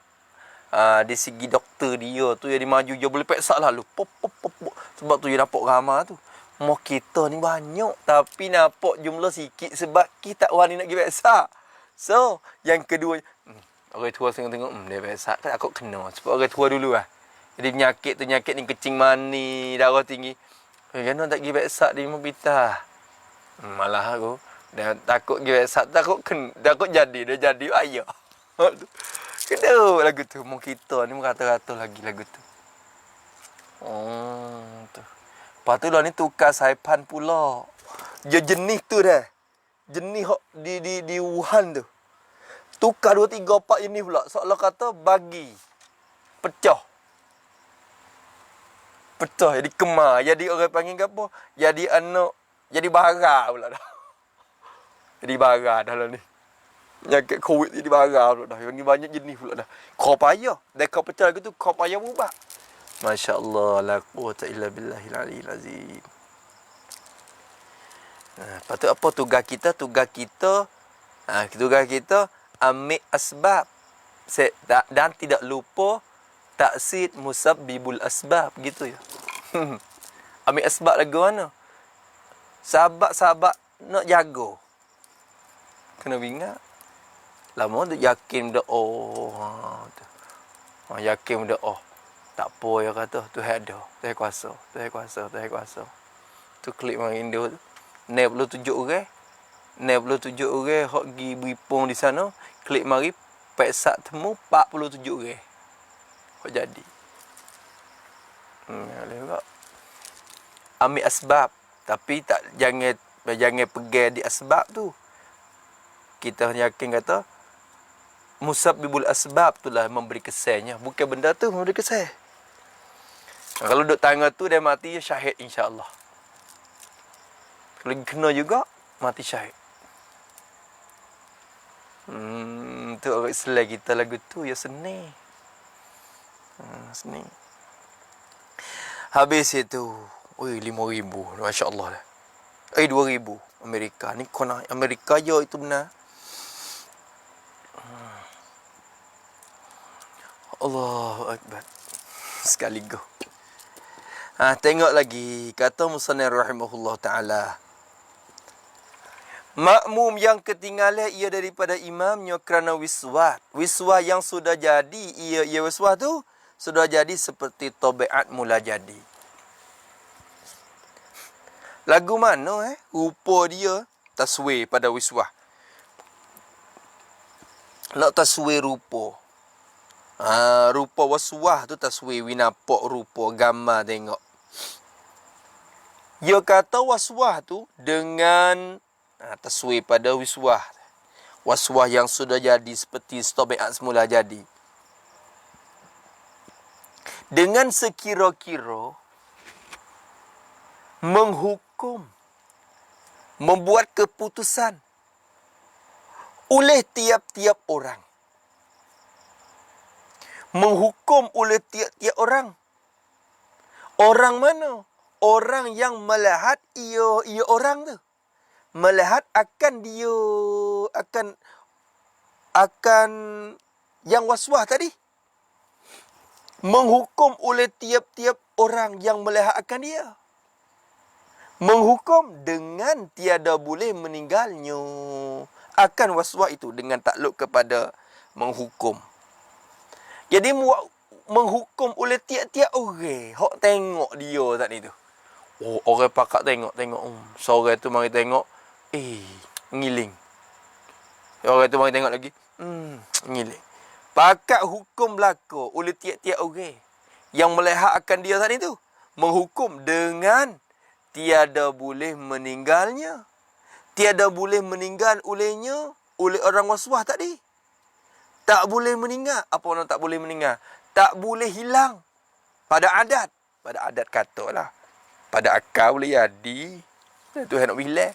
Di segi doktor dia tu yang dia maju dia boleh peksa lalu. Pop pop pop, pop. Sebab tu dia nampak ramai tu. Mau kita ni banyak tapi nampak jumlah sikit sebab kita orang ni nak pergi peksa. So, yang kedua, orang tua tengok-tengok, dia peksa kan aku kena. Sebab orang tua dulu lah. Jadi penyakit ni kencing mani, darah tinggi. Kenapa tak pergi peksa di Mabita? Malah aku dah takut pergi peksa, takut jadi, dah jadi ayah. Kena lagu tu. Mau kita ni merata-rata lagi lagu tu. Tu. Lepas tu lah ni tukar saipan pula. Dia jenis tu dah. Jenis di Wuhan tu. Tukar 2, 3, 4 jenis pula. Seolah kata bagi. Pecah. Jadi kemar. Jadi orang panggil apa? Jadi anak. Jadi bara pula dah. Jadi bara dah lah ni. Penyakit COVID jadi bara pula dah. Yang ni banyak jenis pula dah. Kau payah. Dan kau pecah lagu tu, kau payah berubah. Masya Allah. La quwata illa billahil aliyyil azim. Lepas tu apa tugas kita? Tugas kita ambil asbab. Dan tidak lupa taksid musabbibul asbab. Gitu ya. Ambil asbab lagu mana? Sahabat-sahabat nak jaga. Kena ingat. Lama tu yakin dah yakin dah tak apa ya kata Tuhan ada. Tuhan kuasa. Tu klik orang Indo tu. 97 orang. 97 orang hok pergi beripung di sana. Klik mari peksa temu 47 orang. Hok jadi. Lewat. Ambil asbab. Tapi jangan pegang di asbab tu. Kita yakin kata musabbibul asbab tu lah memberi kesannya. Bukan benda tu memberi kesan. Kalau duduk tangga tu dia mati syahid insya-Allah. Kalau kena juga mati syahid. Tu orang Islam kita lagu tu ya seni. Seni. Habis itu, 5,000. Masya-Allah dah. 2,000 Amerika. Ni kena Amerika je itu benar. Allahu Akbar. Sekali go. Tengok lagi. Kata Musannif rahimahullah ta'ala. Makmum yang ketinggalan ia daripada imamnya kerana wiswah. Wiswah yang sudah jadi. Ia wiswah tu sudah jadi seperti tabiat mula jadi. Lagu mana rupa dia taswir pada wiswah. Nak taswir rupa. Rupa waswah tu taswir winapok rupa gambar tengok. Dia kata waswah tu dengan taswir pada wiswah. Waswah yang sudah jadi seperti tabiat semula jadi. Dengan sekira-kira menghukum, membuat keputusan oleh tiap-tiap orang. Menghukum oleh tiap-tiap orang. Orang mana? Orang yang melihat ia orang tu. Melihat akan dia, akan yang waswah tadi. Menghukum oleh tiap-tiap orang yang melihat akan dia. Menghukum dengan tiada boleh meninggalnya akan waswah itu dengan takluk kepada menghukum. Jadi menghukum oleh tiap-tiap orang. Hok tengok dia tadi tu. Orang pakak tengok. Seorang tu mari tengok. Ngiling. Orang tu mari tengok lagi. Ngiling. Pakak hukum berlaku oleh tiap-tiap orang yang melihat akan dia tadi tu. Menghukum dengan tiada boleh meninggalnya. Tiada boleh meninggal olehnya, oleh orang waswah tadi. Tak boleh meninggal. Apa orang tak boleh meninggal? Tak boleh hilang. Pada adat. Pada adat katalah. Pada akal boleh jadi. Tuhan nak bilang.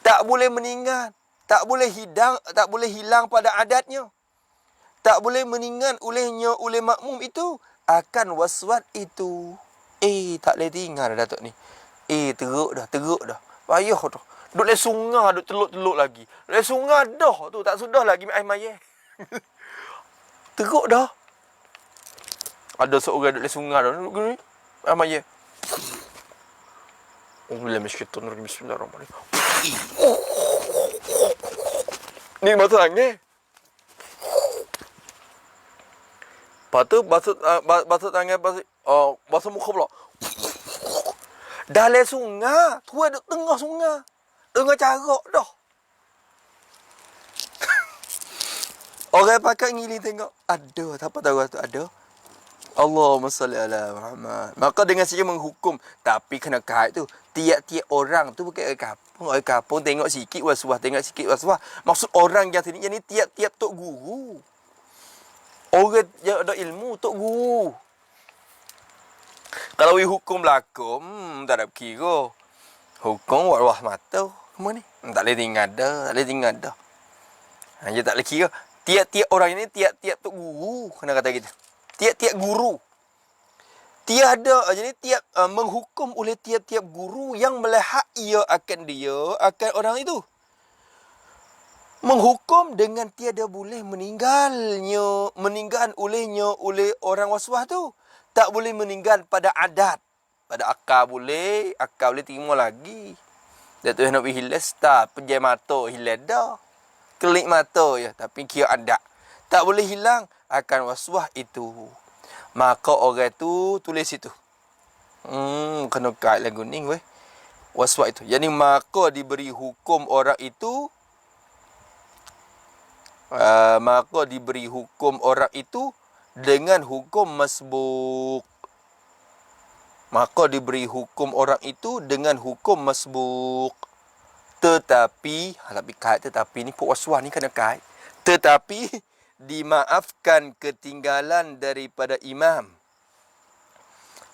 Tak boleh meninggal. Tak boleh hilang pada adatnya. Tak boleh meninggal olehnya, oleh makmum itu. Akan waswat itu. Tak boleh tinggal dah Datuk ni. Teruk dah. Payah dah. Duduk le sungai, duduk teluk-teluk lagi. Le sungai dah tu. Tak sudah lagi air mayat. Teruk dah. Ada seorang duduk di sungai dah. Duduk gini. Amat ya. Bismillahirrahmanirrahim. Ni batu angin. Batu tangan basuh muka pula. Dalam sungai. Tu ada tengah sungai. Tengah carok dah. Orang pakai ngili tengok. Ada. Tak apa tahu tu ada. Allahumma salli ala Muhammad. Maka dengan saja menghukum. Tapi kena kait tu. Tiap-tiap orang tu bukan orang kampung. Orang kampung tengok sikit was-was. Tengok sikit was-was. Maksud orang yang sini. Yang ni tiap-tiap tok guru. Orang yang ada ilmu tok guru. Kalau hukum berlaku. Tak ada kira. Hukum wah mata. Semua ni. Tak boleh tinggal dah. Tak boleh tinggal dah. Dia tak boleh kira. Tiap-tiap orang ini tiap-tiap tok guru. Kena kata gitu. Tiap-tiap guru. Tiada jadi tiap menghukum oleh tiap-tiap guru yang melihat ia akan orang itu. Menghukum dengan tiada boleh meninggal oleh orang waswas tu. Tak boleh meninggal pada adat. Pada akal boleh terima lagi. Dia tu nak hilas tak pejam mata hilas dah. Kelik mata ya tapi kira adat. Tak boleh hilang akan waswas itu. Maka orang tu tulis situ. Kena kait lagu ni weh. Waswas itu. Yani maka diberi hukum orang itu. Maka diberi hukum orang itu dengan hukum masbuk. Maka diberi hukum orang itu dengan hukum masbuk. Tetapi kait tetapi ni pok waswas ni kena kait. Tetapi dimaafkan ketinggalan daripada imam.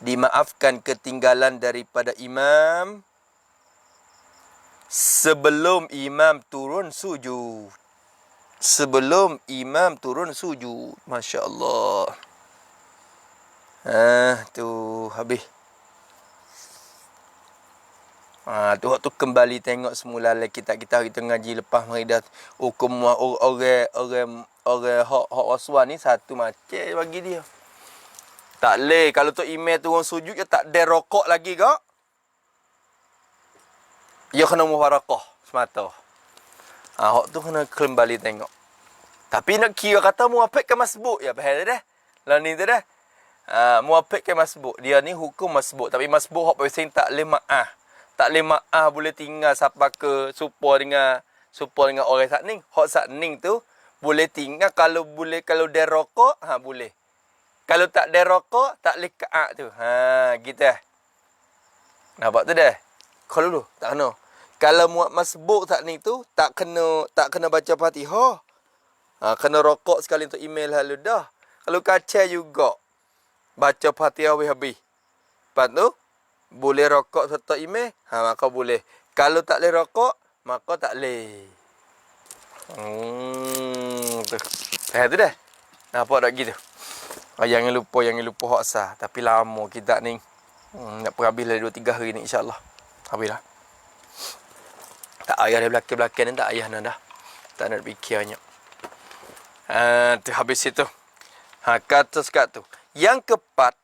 Dimaafkan ketinggalan daripada imam sebelum imam turun sujud. Sebelum imam turun sujud. Masya Allah. Tu habis. Tu waktu kembali tengok semula kita ngaji lepas maridah hukum orang hak waswas ni satu macam bagi dia. Tak leh kalau tu email turun sujud dia tak ada rokok lagi ke? Dia kena mufarakah semata. Hak tu kena kembali tengok. Tapi nak kira kata muafik ke masbuk ya faham dah. Lah ni tu dah. Muafik ke masbuk. Dia ni hukum masbuk tapi masbuk hak pasal tak leh maaf. Tak boleh maaf boleh tinggal siapa ke supaya dengan orang sakning. Hak sakning tu boleh tinggal kalau dia rokok, boleh. Kalau tak ada rokok, tak boleh ka'ak tu. Gitu. Nampak tu dah? Kalau dulu, tak kena. Kalau muat masbuk sakning tu, tak kena baca Fatihah. Kena rokok sekali untuk email halu dah. Kalau kacau juga, baca Fatihah habis. Lepas tu, boleh rokok serta email, maka boleh. Kalau tak boleh rokok, maka tak boleh. Tu. Tu dah. Nampak tak gitu? Jangan lupa hak sah. Tapi lama kita ni. Nak habis lah 2-3 hari ni insya-Allah. Habislah. Tak ayah dari belakang-belakang ni tak ayah nak dah. Tak nak fikir banyak. Tu habis itu. Kata sekat tu. Yang keempat.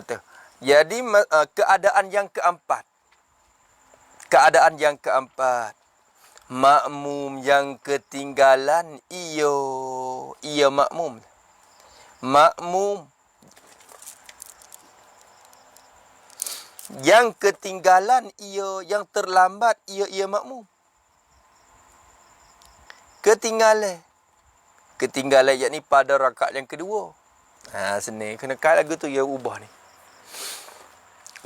Tu. Jadi keadaan yang keempat. Makmum yang ketinggalan ia makmum. Makmum yang ketinggalan yang terlambat ia makmum. Ketinggalan yakni pada rakaat yang kedua. Sini kena kait lagu tu ya ubah ni.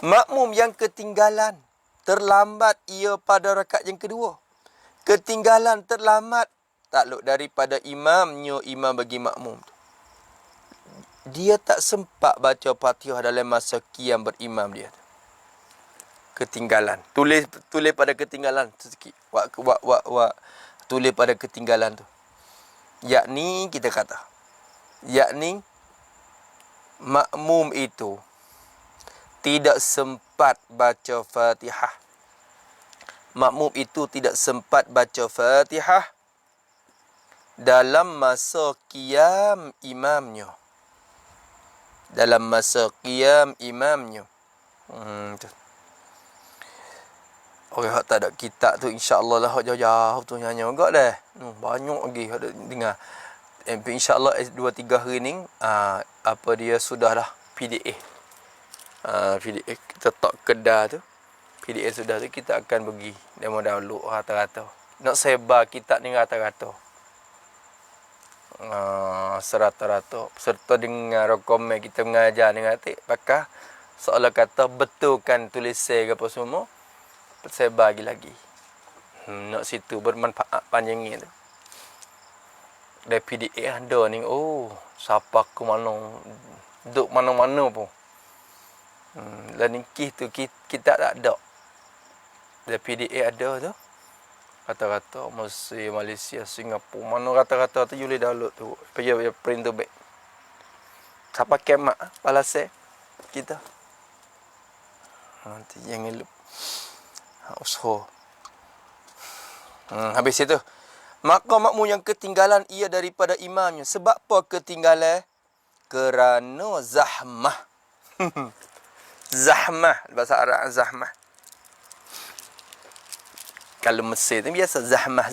Makmum yang ketinggalan terlambat ia pada rakaat yang kedua. Ketinggalan terlambat takluk daripada imamnya imam bagi makmum. Dia tak sempat baca Fatihah dalam masa qiyam berimam dia. Ketinggalan. Tulis pada ketinggalan sikit. Tulis pada ketinggalan tu. Yakni kita kata. Yakni makmum itu tidak sempat baca Fatihah. Makmum itu tidak sempat baca Fatihah dalam masa qiyam imamnya. Dalam masa qiyam imamnya. Tu. Orang hak tak ada kitab tu insya-Allah lah hak jauh-jauh tu nyanyi agak dah. Banyak lagi hak dengar. InsyaAllah 2-3 hari ni apa dia sudah dah PDF. PDF kita tak kedai tu. PDF sudah tu kita akan pergi demo download rata-rata. Nak sebar kitab ni rata-rata. Serata-rata serta dengan rekomen kita mengajar dengan atik pakai seolah kata betulkan tulisan ke apa semua sebar lagi. Nak situ bermanfaat panjangnya tu. Dari PDF ada ni. Siapa ke mana duduk mana-mana pun. Dan nikih tu kita tak ada. Dari PDF ada tu. Rata-rata Mesir, Malaysia, Singapura. Mana rata-rata tu you boleh download tu. Pergi print tu baik. Siapa kemak palase kita. Nanti jangan lupa. Usaha. Habis itu. Maka makmum yang ketinggalan ia daripada imamnya. Sebab apa ketinggalan? Kerana zahmah. Zahmah. Bahasa Arab zahmah. Kalau Mesir tu biasa zahmah.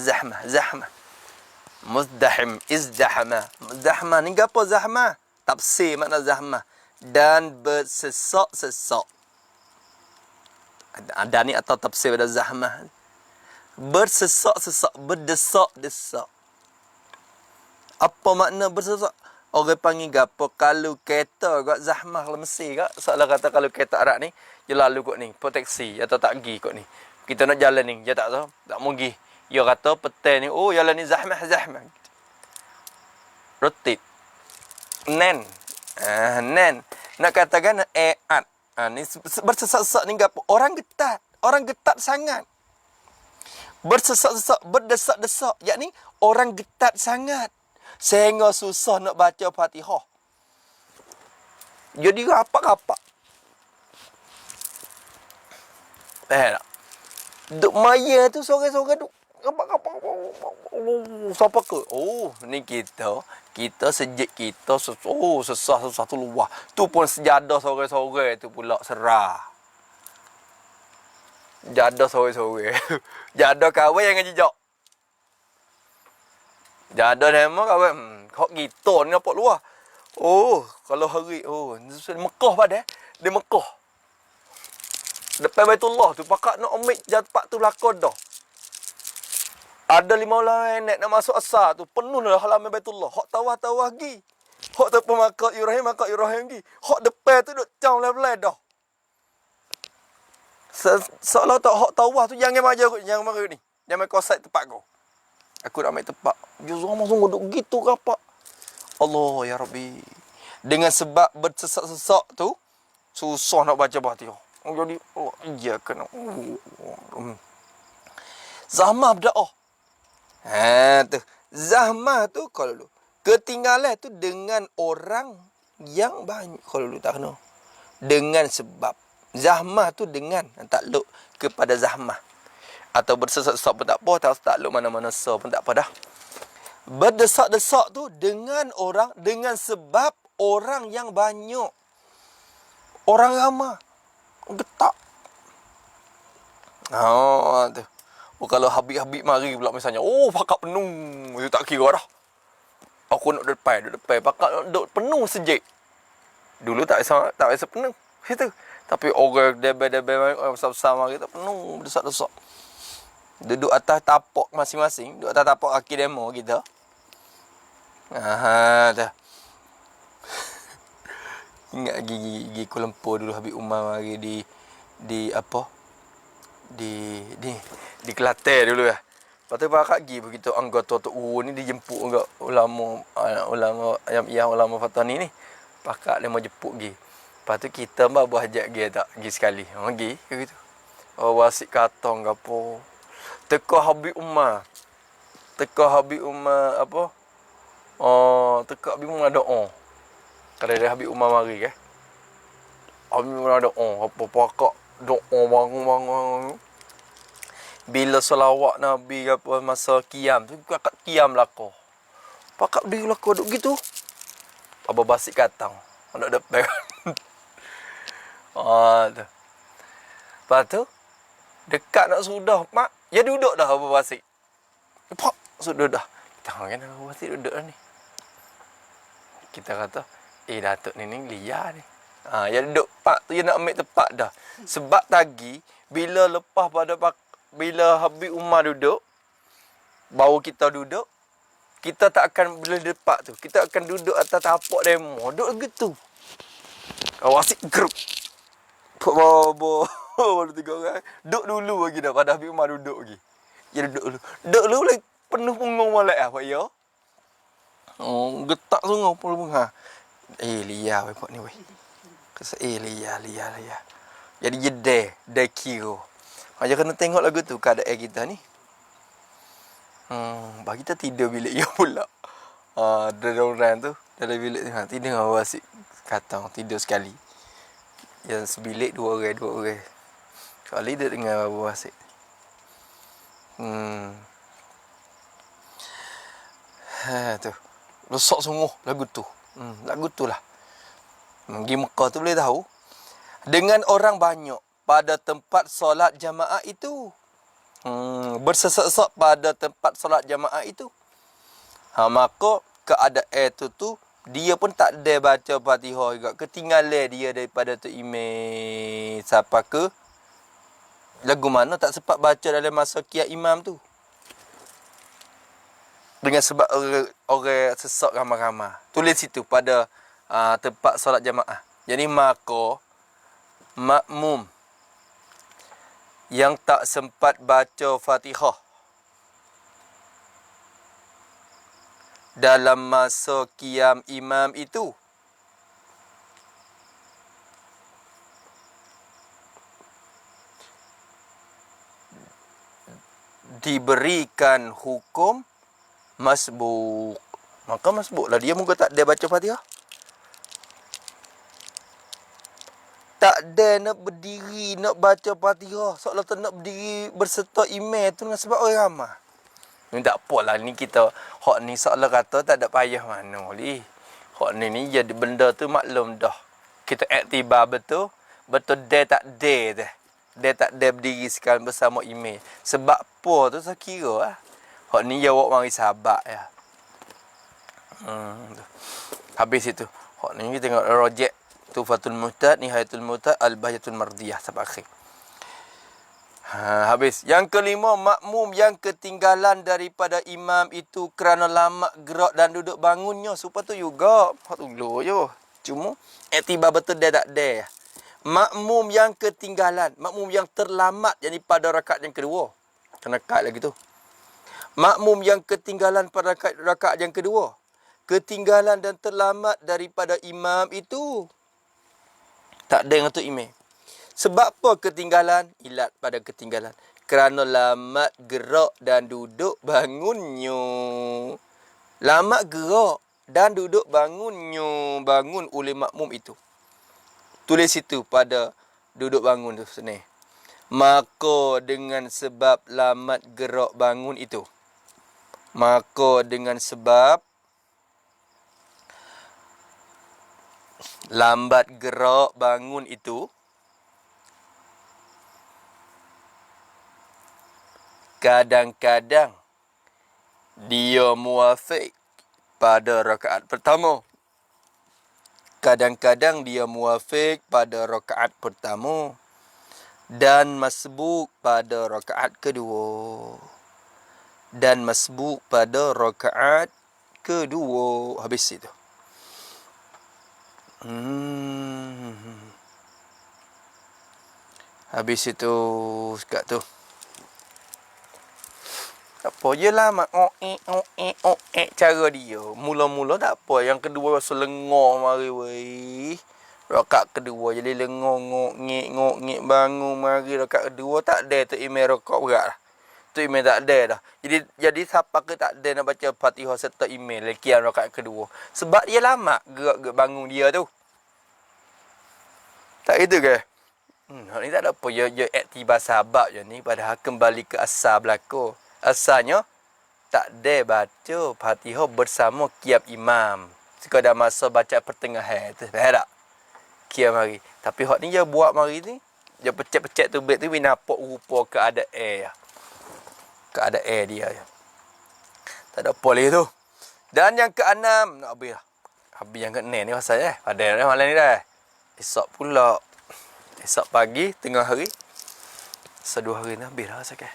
Muzdahim, izdahmah. Zahmah ni apa zahmah? Tafsir makna zahmah. Dan bersesak-sesak. Ada ni atau tafsir pada zahmah. Bersesak-sesak, berdesak-desak. Apa makna bersesak? Orang panggil gapo? Kalau kereta kat zahmah lah Mesir kat. Soalan kata kalau kereta Arab ni, dia lalu kot ni, proteksi atau tak pergi kot ni. Kita nak jalan ni, dia tak tahu, tak mau pergi. Dia kata petai ni, jalan ni zahmah. Rotate. Nen. Nak katakan ni bersesak-sesak ni gapo? Orang getat sangat. Bersesak-sesak, berdesak-desak. Yakni orang getat sangat. Sehingga susah nak baca Fatihah. Jadi rapat-rapat. Tak? Duk maya tu sore-sore duk rapat-rapat. Siapa ke? Ni kita. Kita sejik kita. Susah tu luar. Tu pun sejadah sore-sore tu pula serah. Jadah sore-sore. Jadah kawan yang jejak. Jadah nama kawan. Kok kita ni nampak luar. Kalau hari Mekah pada. Di Mekah. Depan Baitullah tu pakak nak ambil japak tu belakang dah. Ada 15 minit nak masuk asar tu penuh dah halaman Baitullah. Hak tawah-tawah gi. Hak depan makam Ibrahim gi. Hak depan tu duk cam level dah. Seolah tak hak tawah tu jangan mari ni. Jangan kosat tempat kau. Aku nak ambil tempat. Dia sungguh duk gitu rapat. Allah ya Rabbi. Dengan sebab bersesak-sesak tu susah nak baca Fatihah. Jadi iya kena. Zahmah berdoa. Tu. Zahmah tu kalau lu ketinggalan tu dengan orang yang banyak kalau lu tak kena. Dengan sebab zahmah tu dengan takluk kepada zahmah. Atau bersesak-sesak pun tak apa. Atau takluk mana-mana pun tak apa dah. Berdesak-desak tu dengan orang. Dengan sebab orang yang banyak. Orang ramai. Getak. Tu. Kalau habib-habib mari pula misalnya. Pakak penuh. Itu tak kira dah. Aku nak depan. Pakak duduk penuh sejik. Dulu tak biasa penuh. Itu. Tapi orang debel-debel orang besar-besar mari tak penuh desak-desak. Duduk atas tapak masing-masing, duduk atas tapak kaki demo kita. Dah. Ingat gigi Kuala Lumpur dulu Habib Umar mari di apa? Di Kelantan dulu lah. Lepas tu pakak pergi begitu anggota Tok Guru ni dijemput enggak ulama yang ulama Fatani ni. Pakak dia mau jemput pergi. Lepas tu kita buat hajat pergi tak? Pergi sekali. Pergi ke gitu. Wasik katong ke apa. Teka Habib Umar apa? Teka Habib Umar doa. Kalau ada Habib Umar mari ke. Habib Umar doa. Apa pakak doa bangun. Bila selawat Nabi ke apa masa qiyam tu. Pakak qiyam lah kau. Pakak dia lah kau duk gitu. Abah basik katang. Nak depan. Tu. Lepas tu, dekat nak sudah, mak. Ya duduk dah Abah basik. Pak, sudah dah. Kita kan Abah basik duduk dah ni. Kita kata, Datuk ni liar ni. Ya duduk pak tu, ya nak ambil tempat dah. Sebab tadi, bila lepas bila Habib Umar duduk, baru kita duduk, kita tak akan boleh depak tu. Kita akan duduk atas tapak demo. Duduk gitu. Asyik grup. Bawa baru 3 orang. Duduk dulu lagi dah. Pada Habib Umar duduk lagi. Ya duduk dulu. Duduk dulu boleh penuh punggung malak lah Pak ya. Getak sungguh pun. Liar weh Pak ni weh. Kata liar. Jadi dia kira. Macam kena tengok lagu tu keadaan kita ni. Bagi kita tidur bilik dia pula. Ada orang tu dalam bilik tu tidur dengan asyik katang tidur sekali. Yang sebilik dua orang. Kali dia dengan Abu Asyik. Tu. Rosak sungguh lagu tu. Lagu tu lah. Pergi Mekah tu boleh tahu. Dengan orang banyak pada tempat solat jamaah itu. Bersesak-sesak pada tempat solat jamaah itu. Maka keadaan tu dia pun tak ada baca Fatihah juga. Ketinggalan dia daripada tu imam. Siapa ke? Lagu mana tak sempat baca dalam masa qiyam imam tu. Dengan sebab orang sesak ramai-ramai. Tulis situ pada tempat solat jamaah. Jadi maka makmum yang tak sempat baca Fatihah dalam masa qiyam imam itu diberikan hukum masbuk. Maka masbuklah dia muka tak ada baca Fatihah. Tak ada nak berdiri nak baca Fatihah. Seolah tak nak berdiri berserta imam tu dengan sebab orang ramai. Ni tak apalah ni kita hak ni seolah kata tak ada payah mana li. Hak ni jadi benda tu maklum dah. Kita iktibar betul dia tak ada dah. Dia tak ada berdiri sekali bersama imam. Sebab apa tu saya kira lah. Hak ni jawab mari sahabat ya. Habis itu. Hak ni kita tengok rojek Tufatul Muhtad, Nihayatul Muhtad, Al-Bahyatul Mardiyah sampai akhir. Habis. Yang kelima, makmum yang ketinggalan daripada imam itu kerana lama gerak dan duduk bangunnya. Supaya tu juga. Hak dulu je. Cuma, iktibar betul dia tak ada. Makmum yang ketinggalan. Makmum yang terlambat. Yang pada rakaat yang kedua. Kena kat lagi tu. Makmum yang ketinggalan pada rakaat yang kedua. Ketinggalan dan terlambat daripada imam itu. Tak ada dengan tu imam. Sebab apa ketinggalan? Ilat pada ketinggalan. Kerana lambat gerak dan duduk bangunnya. Lambat gerak dan duduk bangunnya. Bangun oleh makmum itu. Tulis itu pada duduk bangun tu senang. Maka dengan sebab lambat gerak bangun itu. Maka dengan sebab lambat gerak bangun itu. Kadang-kadang dia muafiq pada rakaat pertama. Kadang-kadang dia muafiq pada rakaat pertama. Dan masbuk pada rakaat kedua. Dan masbuk pada rakaat kedua. Habis itu. Habis itu sekat tu. Apa je lah mak cara dia. Mula-mula tak apa. Yang kedua rasa lengah mari weh. Rakaat kedua jadi lengah ngok-ngek bangun mari rakaat kedua tak ada tu imam rakaat berat lah. Tu imam tak ada dah. Jadi siapa ke tak ada nak baca Fatihah serta imam lekian rakaat kedua. Sebab dia lama gerak bangun dia tu. Tak gitu ke? Hak ni tak ada apa. Ya iktibar sahabat je ni. Padahal kembali ke asal belaka. Asalnya, tak ada baca Fatihah bersama qiyam imam. Sekadar masa baca pertengahan tu. Faham tak? Qiyam mari. Tapi hak ni dia buat mari ni, dia pecek-pecek tu bait tu we nampak rupa keadaan. Keadaan dia. Tak ada apa lagi tu. Dan yang keenam, nak habis lah. Habis yang keenam ni pasal Padahal dah malam ni dah. Esok pula. Esok pagi, tengah hari. Sedua hari ni habis lah sakit.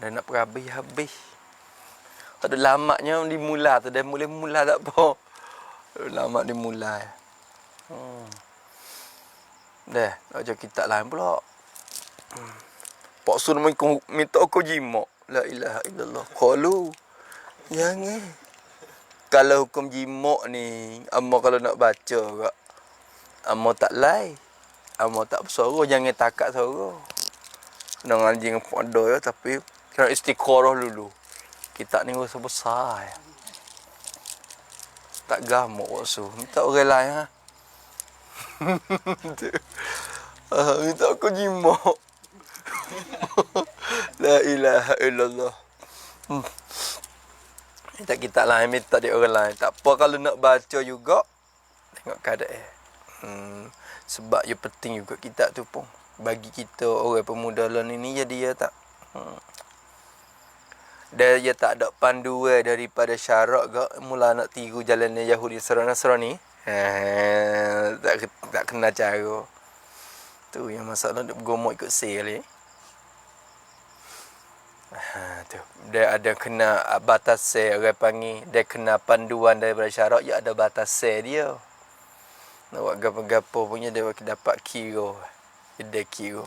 Dan nak habis. Ada lamatnya dimula tu. Dah mula tak apa. Lamat dimulai. Dah, nak ajak kitab lain pula. Pak Sun minta aku jimat. La ilaha illallah. Qalu. Jangan. Kalau hukum jimat ni, amma kalau nak baca kak, amma tak lai. Amma tak bersuara, jangan takat suara. Kena ngaji dengan pada ya, tapi kena istiqarah dulu. Kitab ni besar-besar ya. Tak gamuk waktu. Minta orang lain ha. Minta aku jimat. La ilaha illallah. Minta kitab lain, minta dia orang lain. Tak apa kalau nak baca juga, tengok keadaan. Sebab ia penting juga kitab tu pun. Bagi kita orang pemuda lah ni jadi dia tak. Dan dia tak ada panduan daripada syarak ke mula nak tiru jalannya Yahudi Nasrani. Tak kena cara. Tu yang masalah nak bergomok ikut sel ni. Tu. Dia ada kena batas orang panggil. Dia kena panduan daripada syarak. Ya ada batas dia. Nak buat gapo-gapo punya dia dapat kira. Dia kira.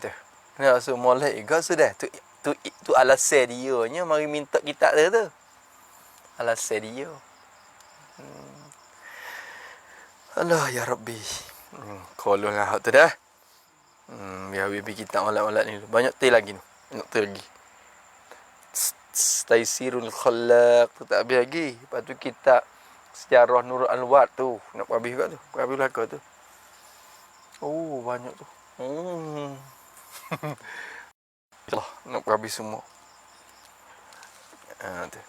Tu. Nak semua molek juga sudah. Tu alasan dia nya mari minta kitab dia tu. Alasan dia. Allah ya Rabbi. Kalau lah tu dah. Biar bibi kita malam-malam ni. Banyak teh lagi ni. Banyak teh lagi. Taisirul Khallaq tu tak habis lagi. Lepas tu kitab Sejarah Nurul Anwar tu. Nak habis juga tu. Habis belakang tu. Oh, banyak tu. Allah, nak habis semua. Tu.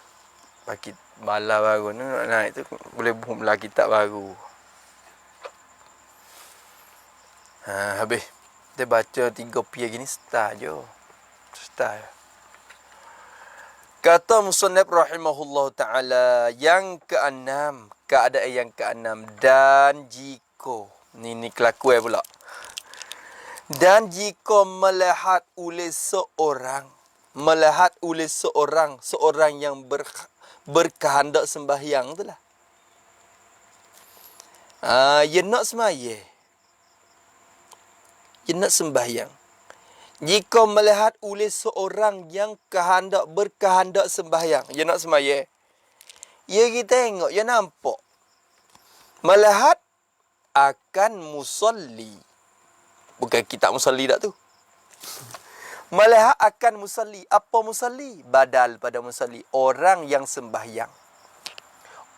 Bagi bala baru ni nak naik tu boleh mula kitab baru. Habis. Dia baca 3 pi gini start je. Start. Kata musannaf rahimahullah taala yang keenam, keadaan yang keenam dan jika ni kelakuan pula. Dan jika melihat oleh seorang yang berkehendak sembahyang itulah. Dia nak sembahyang. Dia nak sembahyang. Jika melihat oleh seorang yang berkehendak sembahyang, dia nak sembahyang. Ya kita tengok, dia nampak. Melihat akan musalli. Bukan kitab musalli tak tu. Melihat akan musalli. Apa musalli? Badal pada musalli. Orang yang sembahyang.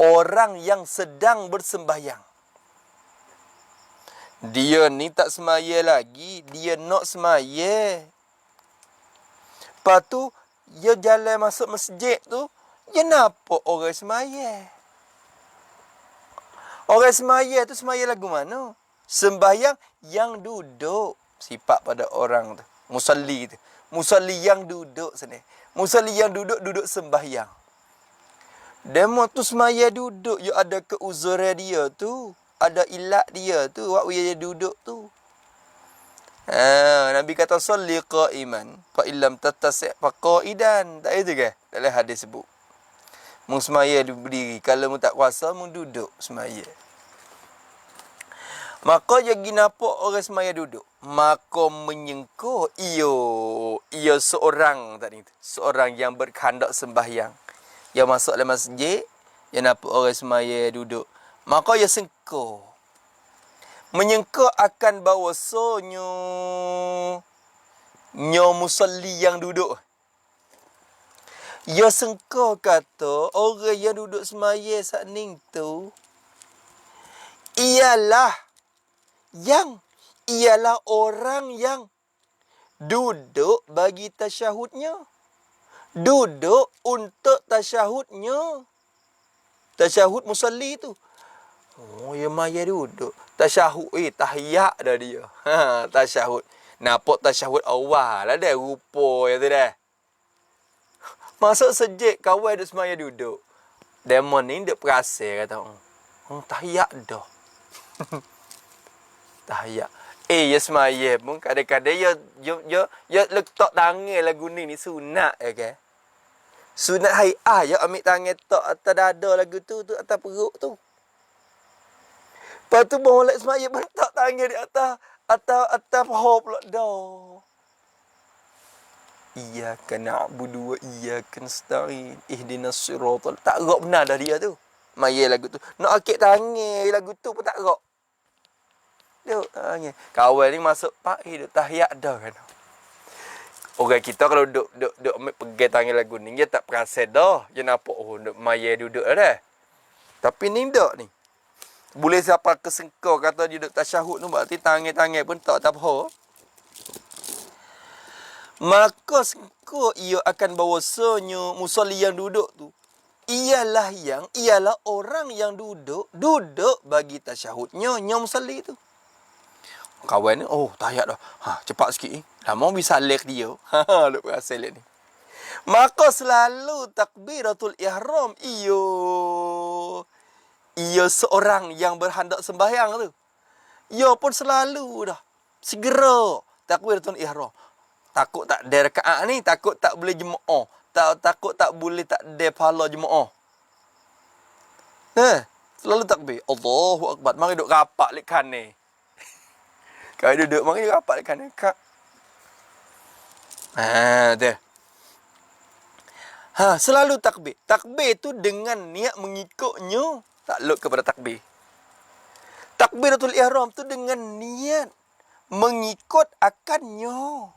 Orang yang sedang bersembahyang. Dia ni tak semaya lagi. Dia nak semaya. Lepas tu, dia jalan masuk masjid tu. Dia nampak orang semaya. Orang semaya tu semaya lagu mana? Sembahyang yang duduk. Sifat pada orang tu. Musalli tu. Musalli yang duduk sini. Musalli yang duduk sembahyang. Demo tu semaya duduk. Ya ada keuzuran dia tu. Ada ilat dia tu. Waktu dia duduk tu. Nabi kata, salli qa'iman. Fa'illam tatasi' faqa'idan. Tak itu ke? Dalam hadis sebut. Mu semaya berdiri. Kalau mu tak kuasa, mu duduk semaya. Maka jadi nampak orang semaya duduk. Maka menyengkuh ia seorang tadi tu. Seorang yang berkehendak sembahyang. Yang masuk dalam masjid, yang nampak orang semaya duduk. Maka ia sengkuh. Menyengkuh akan bahawasanya musalli yang duduk. Ia sengkuh kata orang yang duduk semaya saat ni tu ialah orang yang Duduk bagi tasyahudnya. Duduk untuk tasyahudnya. Tasyahud musalli tu. Oh, ya maya duduk. Tasyahud, tahiyat dah dia. Tasyahud. Nampak tasyahud awal lah dah. Rupa ya tu dah. Masuk sejik, kawan duduk semaya duduk. Demon ni duduk perasa kata. Tahiyat dah. Tahiyat. Ya semaya pun kadang-kadang ya letak tangan lagu ni sunat ya kan. Sunat hai'ah ya ambil tangan tok atas dada lagu tu atas perut tu. Lepas tu boleh semaya bentak tangan di atas paha pula dah. Iyyaka na'budu wa iyyaka nasta'in. Ihdinas siratal. Tak gerak benar dah dia tu. Maya lagu tu. Nak akik tangan lagu tu pun tak gerak. Duk tangan. Kawan ni masuk duk tahiyat dah kan. Orang kita kalau duk ambil pegang tangan lagu ni, dia tak perasan dah. Dia nampak duk maya duduk dah. Tapi ni tak ni. Boleh siapa kesengkau kata dia duduk tasyahud tu, berarti tangan-tangan pun tak apa. Maka sengkau ia akan bahawasanya musalli yang duduk tu ialah orang yang duduk bagi tasyahudnya musalli tu. Kawan ni tahiyat dah. Cepat sikit ni. Lama bisa lek dia. Duk berasa lek ni. Maka selalu takbiratul ihram ia seorang yang berhendak sembahyang tu. Ia pun selalu dah segera takbiratul ihram. Takut tak ada rakaat ni, takut tak boleh jemaah. Takut tak boleh tak ada pahala jemaah. Selalu takbir. Allahu akbar. Mari duk rapat lek kanan. Kalau duduk mari duk rapat lek kanan. Dah. Selalu takbir. Takbir tu dengan niat mengikutnya. Takluk kepada takbir. Takbiratul ihram tu dengan niat mengikut akannya.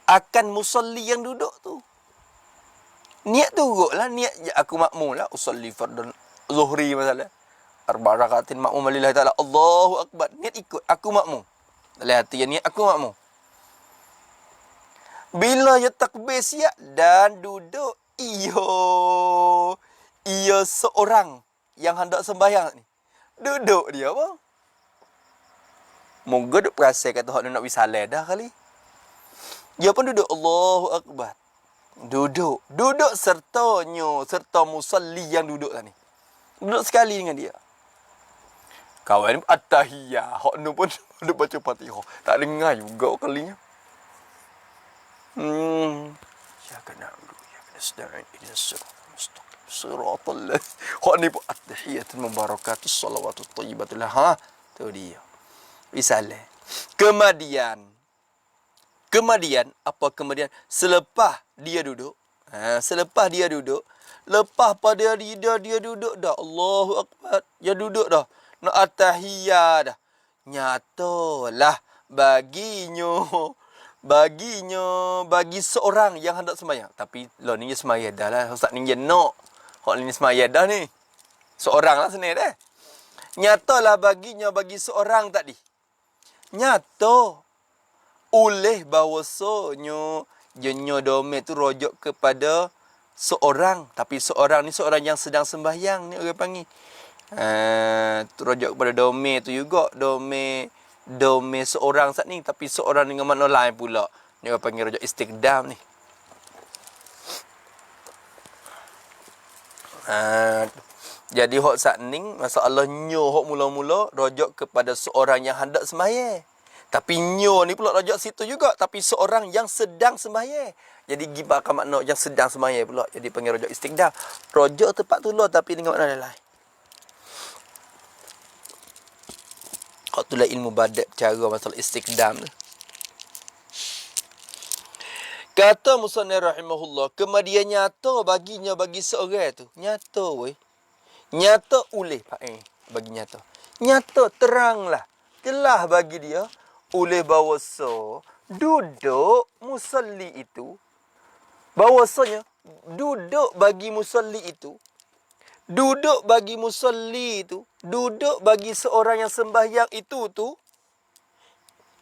Akan musalli yang duduk tu. Niat tu urutlah. Niat aku makmum lah. Usalli fardan zuhri masalah. Arba' rakaatin makmum lillahi ta'ala. Allahu akbar. Niat ikut. Aku makmum. Dalam hati niat aku makmum. Bila ia takbir siap dan duduk. Ia seorang yang hendak sembahyang ni. Duduk dia apa? Moga duk perasan kata hak nak bisalah dah kali. Dia pun duduk Allahu akbar. Duduk serta musalli yang duduk tadi. Duduk sekali dengan dia. Kawan at-tahiyah, hak nu pun duk baca Fatihah. Tak dengar juga kalinya. Ya kana ya nasta'in ihdinas siratal mustaqim. Siratal ladzina. Hak ni pun at-tahiyatul mubarakatus salawatut thayyibatul. Tu dia. Bisalah. Kemudian selepas dia duduk, lepas pada dia duduk dah, Allahu akbar, dia duduk dah, nak at-tahiyah dah, nyatalah bagi seorang yang hendak sembahyang. Tapi lah ni sembahyang dah lah, ustaz ni nak hak ni sembahyang dah ni, seorang lah senang dah. Nyatalah bagi seorang tadi, nyata oleh bahawasanya jenyo domain tu rujuk kepada seorang, tapi seorang ni seorang yang sedang sembahyang ni orang panggil. Rujuk kepada domain tu juga, domain seorang saat ni, tapi seorang dengan makna lain pula. Ni orang panggil rujuk istiqdam ni. Jadi hak saat ni masalahnya hak mula-mula rujuk kepada seorang yang hendak sembahyang. Tapi nyo ni pula rajak situ juga. Tapi seorang yang sedang sembahyang. Jadi gibakan makna yang sedang sembahyang pula. Jadi panggil rajak istiqdam. Rajak tempat tu lah tapi dengan makna lain. Kau tu lah ilmu badat cara masalah istiqdam tu. Kata musannif rahimahullah. Kemudian nyata baginya bagi seorang tu. Nyata weh. Nyata oleh bagi nyata. Nyata teranglah. Telah bagi dia. Oleh bahawasa duduk musalli itu, bahawasanya duduk bagi musalli itu, duduk bagi seorang yang sembahyang itu tu,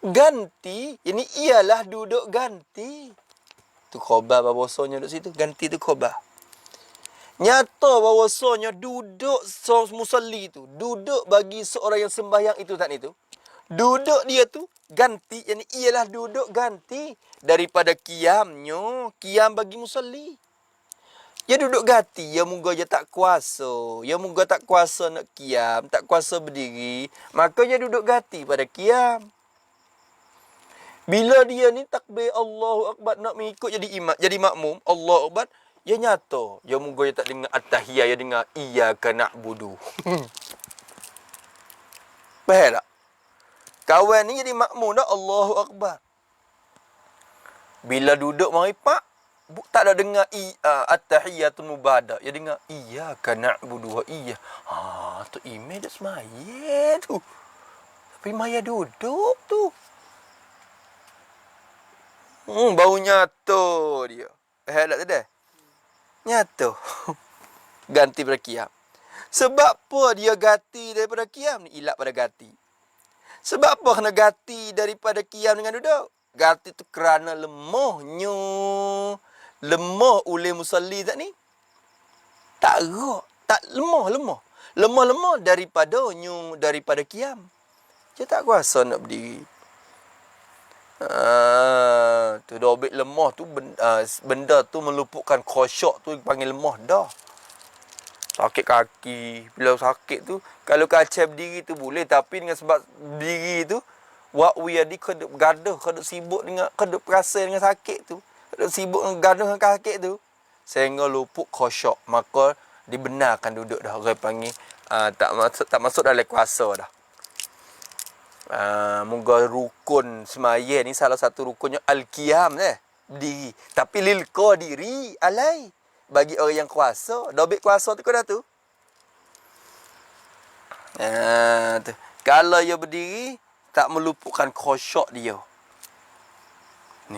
Ganti, ini ialah duduk ganti. Tu khabar bahawasanya duduk situ. Ganti tu khabar. Nyata bahawasanya duduk musalli tu, duduk bagi seorang yang sembahyang itu tak itu. Duduk dia tu ganti, yani ialah duduk ganti daripada qiyamnya, qiyam bagi musalli. Ya duduk ganti, ya moga je tak kuasa. Ya moga tak kuasa nak qiyam, tak kuasa berdiri, maka dia duduk ganti pada qiyam. Bila dia ni takbir Allahu Akbar nak mengikut jadi imam, jadi makmum, Allahu Akbar, ya nyata. Ya moga dia tak dengar at-tahiyah, ya dengar iyyaka na'budu. Faham tak? Kawan ni jadi makmum dah Allahu Akbar. Bila duduk mari pak, tak ada dengar at-tahiyatul mubadah. Ya dengar iyyaka na'budu wa iyyah. Tu imam dah semaya tu. Tapi maya duduk tu. Bau nyata dia. Tak ada? Nyata. Ganti pada qiyam. Sebab apa dia ganti daripada qiyam ni? Ilat pada ganti. Sebab apa kena ganti daripada qiyam dengan duduk? Ganti tu kerana lemahnya. Lemah oleh musalli tak ni? Tak gerak. Tak lemah. Lemah daripada qiyam. Dia tak kuasa nak berdiri. Tu dobit lemah tu benda tu meluputkan khusyuk tu panggil lemah dah. Sakit kaki. Bila sakit tu, kalau kacau berdiri tu boleh. Tapi dengan sebab berdiri tu, wa'wi adi keduk gaduh, keduk sibuk dengan, keduk perasa dengan sakit tu. Keduk sibuk dengan gaduh dengan sakit tu. Sehingga luput khusyuk. Maka dibenarkan duduk dah. Orang panggil tak masuk dalam kuasa dah. Moga rukun semaya ni salah satu rukunnya al-qiyam berdiri. Tapi lil qadiri alai. Bagi orang yang kuasa, dobit kuasa tu kau dah tu. Tu. Kalau dia berdiri, tak meluputkan khusyuk dia. Ni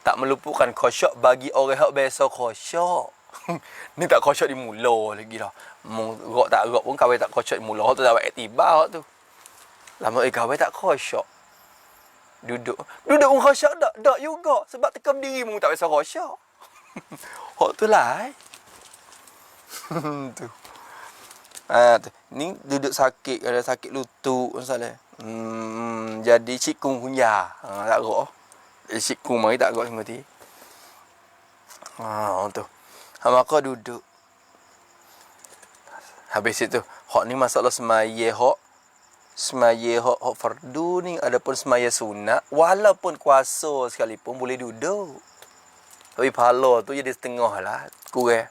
tak meluputkan khusyuk bagi orang yang biasa khusyuk. Ni tak khusyuk di mula lagi dah. Gerak tak gerak pun kawai tak khusyuk di mula. Tu tak buat iktibar tu. Lama kawai tak khusyuk. Duduk pun khusyuk tak? Tak juga. Sebab tekam diri pun tak biasa khusyuk. Hak tu lah. Tu. Tu. Ni duduk sakit, ada sakit lutut misalnya. Jadi cikung kunyah. Tak gerak. Cikung mari tak gerak semua ti. Tu. Maka duduk. Habis itu, hak ni masalah semaya hak fardu ni. Adapun semaya sunat, walaupun kuasa sekalipun boleh duduk. Tapi pahala tu jadi setengah lah. Kurang.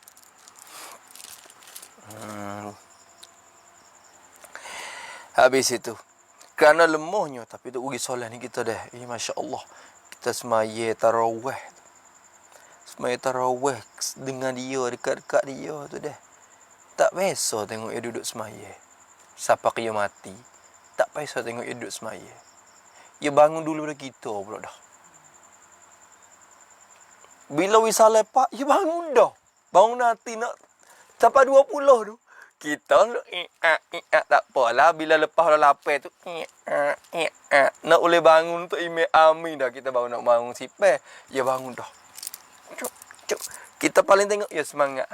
Habis itu. Kerana lemahnya. Tapi tu ugi solat ni kita dah. Masya Allah. Kita semaya tarawih. Semaya tarawih dengan dia. Dekat-dekat dia tu dah. Tak biasa tengok dia duduk semaya. Sampai dia mati. Tak biasa tengok dia duduk semaya. Dia bangun dulu pada kita pula dah. Bila wisal lepak, dia bangun dah. Bangun nanti nak sampai 20 tu. Kita tak apalah. Bila lepas dah lapar tu, nak boleh bangun tu imam amin dah. Kita baru nak bangun sipeh. Dia bangun dah. Cuk. Kita paling tengok, ya semangat.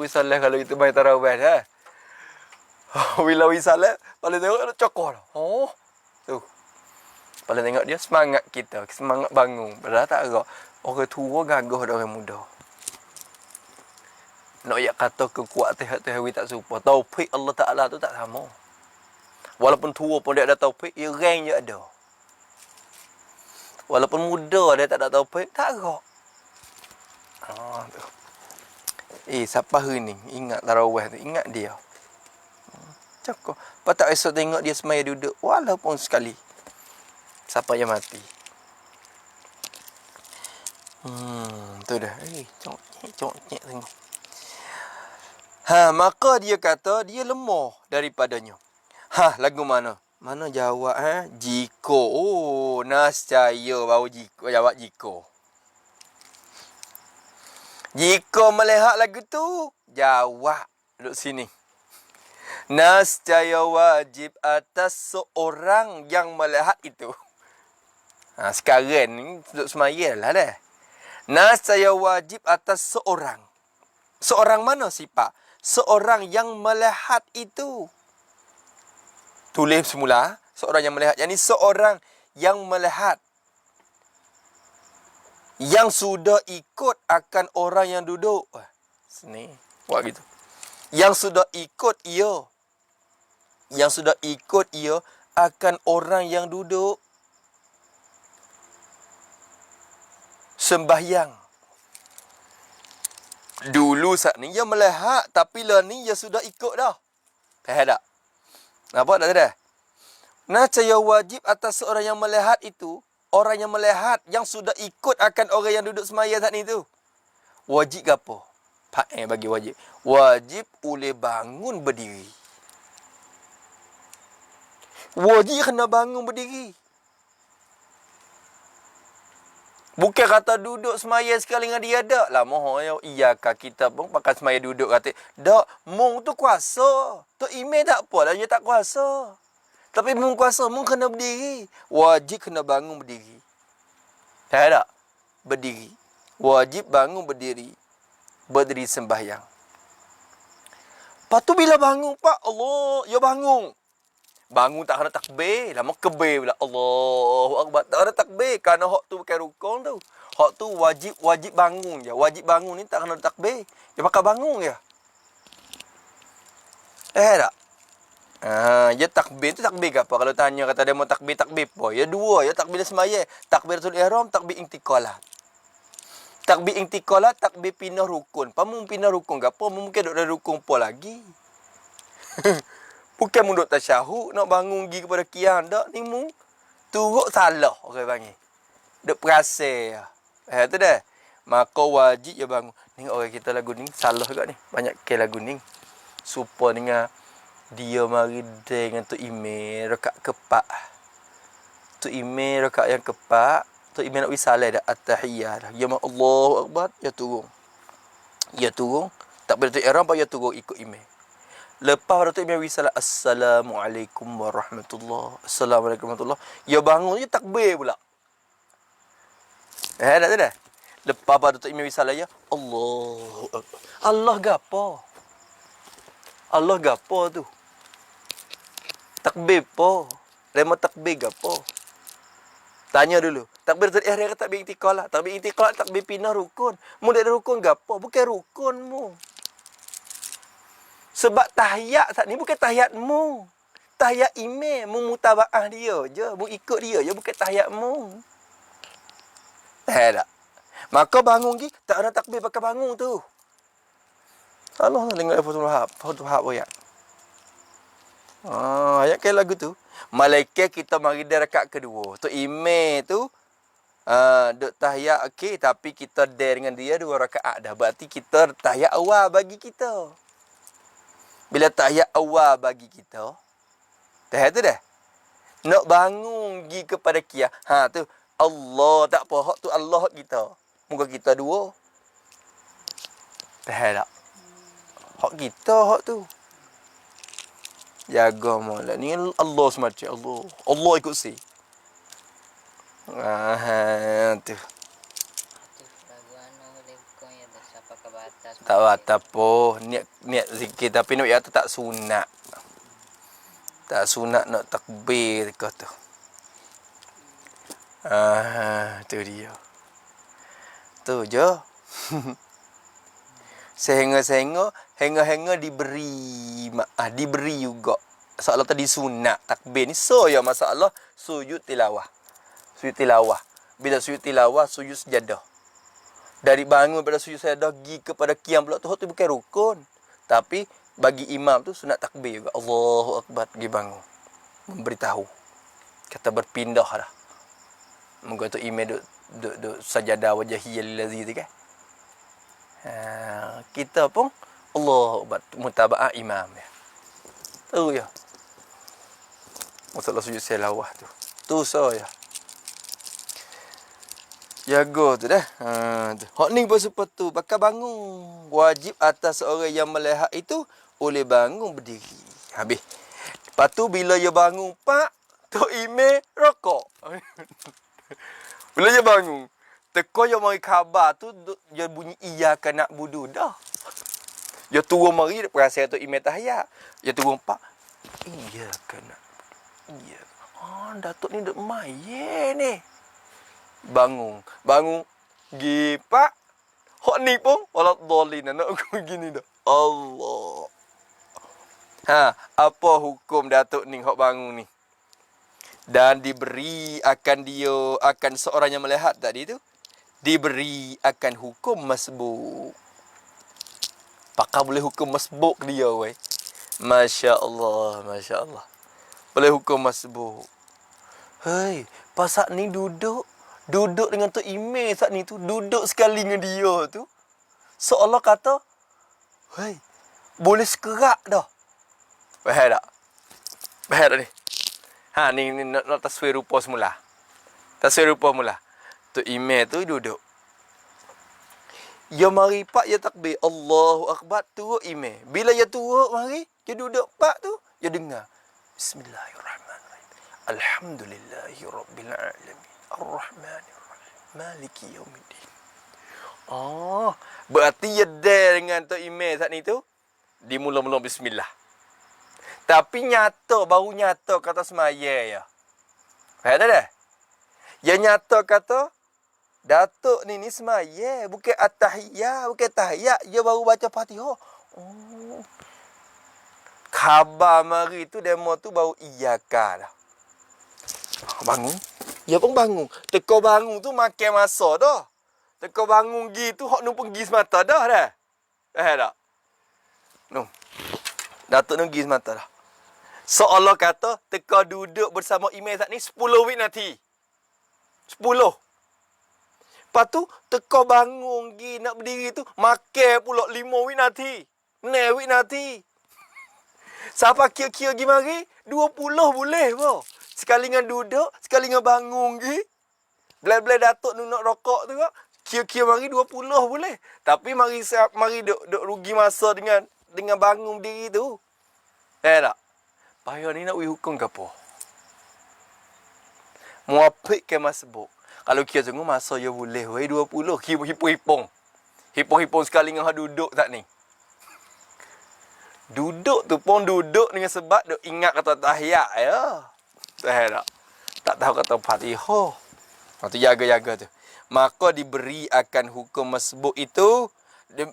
Wisal kalau kita main tarawih dah. Bila wisal paling tengok dia cokor dah. Tu. Paling tengok dia semangat kita. Semangat bangun. Padahal tak agak. Orang tua gagah dah orang muda. Nak ya kata kekuatan hati hawi tak serupa. Taufik Allah Ta'ala tu tak sama. Walaupun tua pun dia ada taufik, dia rang je ada. Walaupun muda dia tak ada taufik, tak agak. Siapa ni? Ingat tarawih tu. Ingat dia. Cakap. Apa tak esok tengok dia semaya duduk. Walaupun sekali. Siapa yang mati. Tu dah. Cok-cek tengok. Maka dia kata dia lemah daripadanya. Lagu mana? Mana jawab jika. Nascaya baru jawab jika. Jika melihat lagu tu, jawab duduk sini. Nescaya wajib atas seorang yang melihat itu. Sekarang ni duduk semaya lah dah. Nescaya wajib atas seorang. Seorang mana sifat? Seorang yang melihat itu. Tulis semula. Seorang yang melihat. Yang ni seorang yang melihat. Yang sudah ikut akan orang yang duduk. Sini. Buat gitu. Yang sudah ikut ia. Yang sudah ikut ia akan orang yang duduk sembahyang. Dulu saat ni ia melihat, tapi lah ni ia sudah ikut dah. Faham tak? Nampak tak dah? Nescaya wajib atas seorang yang melihat itu, orang yang melihat yang sudah ikut akan orang yang duduk sembahyang saat ni tu. Wajib ke apa? Bagi wajib. Wajib boleh bangun berdiri. Wajib kena bangun berdiri. Bukan kata duduk semaya sekali dengan dia dak lah. Moho ya iyakah kita pun pakai semaya duduk kata dak mung tu kuasa. Tu email tak apa lah dia tak kuasa. Tapi mung kuasa mung kena berdiri. Wajib kena bangun berdiri. Tahu tak? Berdiri. Wajib bangun berdiri. Berdiri sembahyang. Lepas tu bila bangun pak Allah ya bangun. Bangun tak kena takbir. Lama kebir pula. Allahu Akbar. Tak kena takbir. Kerana hak tu bukan rukun tu. Hak tu wajib bangun je. Wajib bangun ni tak kena takbir. Dia pakai bangun je. Tak? Ya takbir tu takbir ke apa? Kalau tanya kata dia mau takbir apa? Ya dua. Ya takbir semaya. Takbiratul ihram, takbir intiqalah. Takbir intiqalah, takbir pindah rukun. Pamun pindah rukun ke apa? Mungkin duduk dari rukun apa lagi? Bukan munduk tasyahud nak bangun pergi kepada qiyam dak ni mung turut salah orang panggil. Duk perasa. Tu dah. Maka wajib je bangun. Ni orang kita lagu ni salah juga ni. Banyak ke lagu ni. Supa dengan dia mari dengan tu email rakaat keempat. Tu email rakaat yang keempat, tu email nak wisalah dah at-tahiyah dah. Ya Allahu Akbar ya turun. Ya turun. Tak boleh tu ihram apa ya turun ikut email. Lepas pada tu Imam Wisalah Assalamualaikum warahmatullahi. Assalamualaikum warahmatullahi. Ya bangun je takbir pula. Tak dah. Lepas pada tu Imam Wisalah ya Allah. Allah gapo? Allah gapo tu? Takbir po. Rema takbir gapo? Tanya dulu. Takbir tu ihram ke takbir intiqalah? Takbir intiqalah takbir pindah rukun. Mu dak rukun gapo? Bukan rukun mu. Sebab tahiyat saat ni bukan tahiyatmu. Tahiyat imam. Mu mutabaah dia je. Mu ikut dia je. Bukan tahiyatmu. Tak. Maka bangun lagi. Tak ada takbir pakai bangun tu. Allah dengar Fatul Wahab. Fatul Wahab ayat. Ayat kayak lagu tu. Malaikat kita mari dia rakaat kedua. Tu imam tu. Duk tahiyat okey. Tapi kita dengan dia 2 rakaat dah. Berarti kita tahiyat awal bagi kita. Bila tahiyat awal bagi kita, tahiyat tu dah. Nak bangun pergi kepada qiyam. Tu Allah tak apa hak tu Allah kita. Muka kita 2. Tahiyat tak. Hak kita hak tu. Jaga molek ni Allah semata Allah. Allah ikut si. Tu. Tak batas po. Niat zikir tapi nak ya tu tak sunat. Tak sunat nak takbir ke tu. Tu dia. Tu je. Sehingga diberi diberi juga. Soalan tadi sunat takbir ni so ya masalah sujud tilawah. Sujud tilawah. Bila sujud tilawah sujud sejadah. Dari bangun pada sujud sajadah pergi kepada qiyam pula tu bukan rukun. Tapi bagi imam tu sunat takbir juga. Allahu Akbar pergi bangun. Memberitahu. Kata berpindah dah. Moga tu imam duk sajadah wajhiyal ladzi tu kan. Kita pun Allahu Akbar mutabaah imam ya. Tu ya. Masalah sujud selawah tu. Tu ya. Jaga tu dah. Hak ni pun seperti tu. Bakal bangun. Wajib atas orang yang melihat itu boleh bangun berdiri. Habis. Lepas tu bila dia bangun, Pak, Tok Ime rokok. Bila dia bangun, teko dia mari khabar tu, dia bunyi iya kan nak budu dah. Dia turun mari, perasan Tok Ime tahiyat. Dia turun, Pak, iya kan nak. Iya. Datuk ni duk main ni. Bangun. Gi, Pak. Hok ni pun, walau dolin nak aku gini dah. Allah. Apa hukum Datuk ni hok bangun ni? Dan diberi akan seorang yang melihat tadi tu, diberi akan hukum masbuk. Pakar boleh hukum masbuk dia, weh. Masya Allah. Boleh hukum masbuk. Hei, pasal ni duduk dengan Tok Ime saat ni tu, duduk sekali dengan dia tu. Seolah kata, hei, boleh sekerak dah. Faham tak? Ni. Ni nak taswir rupa semula. Tok Ime tu duduk. Ya mari Pak, ya takbir. Allahu Akbar, turut Ime. Bila ya turut mari, dia duduk Pak tu, dia dengar. Bismillahirrahmanirrahim. Alhamdulillahi Rabbil Alamin. Ar-Rahmanirrahim. Maliki Yawmiddin. Berarti dia dengan Tok Ime saat ni tu, dimula-mula bismillah. Tapi baru nyata kata semaya ya. Faham tak dah? Dia nyata kata, Datuk ni semaya, bukan at-tahiyat, bukan tahiyat, dia baru baca Fatihah. Khabar mari tu demo tu baru iyaka dah. Bangun. Dia pun bangun. Teko bangun tu makan masa dah. Teko bangun gi tu hok nu pergi semata dah. Faham tak? Datuk nu pergi semata dah. Seolah kata teko duduk bersama Ime saat ni 10 winati. 10. Lepas tu teko bangun gi nak berdiri tu makan pula 5 winati. 6 winati. Siapa kira-kira gi mari 20 boleh apa? Sekali dengan duduk, sekali dengan bangun gi. Belai-belai Datuk nu nak rokok tu kak, kira-kira mari 20 boleh. Tapi mari duk rugi masa dengan bangun diri tu. Tak? Payah ni nak hukum ke apa? Muafik ke masbuk. Kalau kira tunggu masa dia boleh, 20. Hipung-hipung. Hipung-hipung sekali dengan duduk tak ni. Duduk tu pun duduk dengan sebab duk ingat kata tahiyat ya. Tak tahu kata Fatihah. Waktu jaga-jaga tu. Maka diberi akan hukum masbuk itu,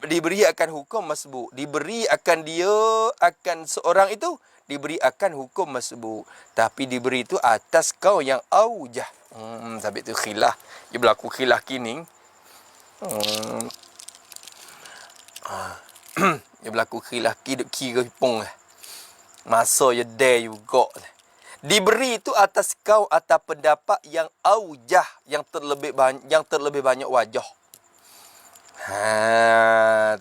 diberi akan hukum masbuk. Diberi akan dia, akan seorang itu, diberi akan hukum masbuk. Tapi diberi itu atas kau yang aujah. Sampai tu khilaf. Dia berlaku khilaf kini. Dia berlaku khilaf kira hipung. Masa dia there juga. Diberi itu atas kau atas pendapat yang aujah, yang terlebih banyak wajah.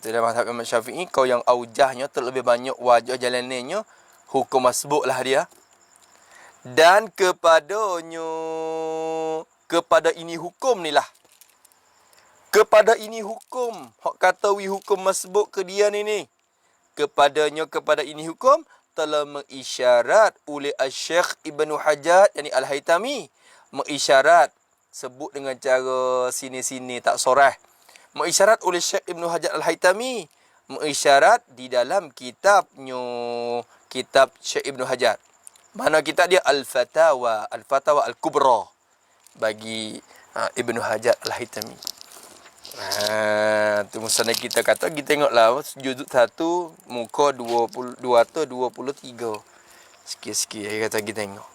Tu dah mazhab Imam Syafi'i, kau yang aujahnya terlebih banyak wajah jalanannya, hukum masbuk lah dia. Dan kepada ini hukum ni lah. Kepada ini hukum. Hak kata hukum masbuk ke dia ni. Kepada ini hukum telah mengisyarat oleh Syekh Ibnu Hajar, yakni Al-Haytami. Mengisyarat. Sebut dengan cara sini-sini tak sorah. Mengisyarat oleh Syekh Ibnu Hajar Al-Haytami. Mengisyarat di dalam kitab Syekh Ibnu Hajar. Mana kitab dia? Al-Fatawa Al-Kubra. Bagi Ibnu Hajar Al-Haytami. Tu misalnya kita kata, kita tengoklah juzuk 1 muka 223. Sikit-sikit kata kita tengok.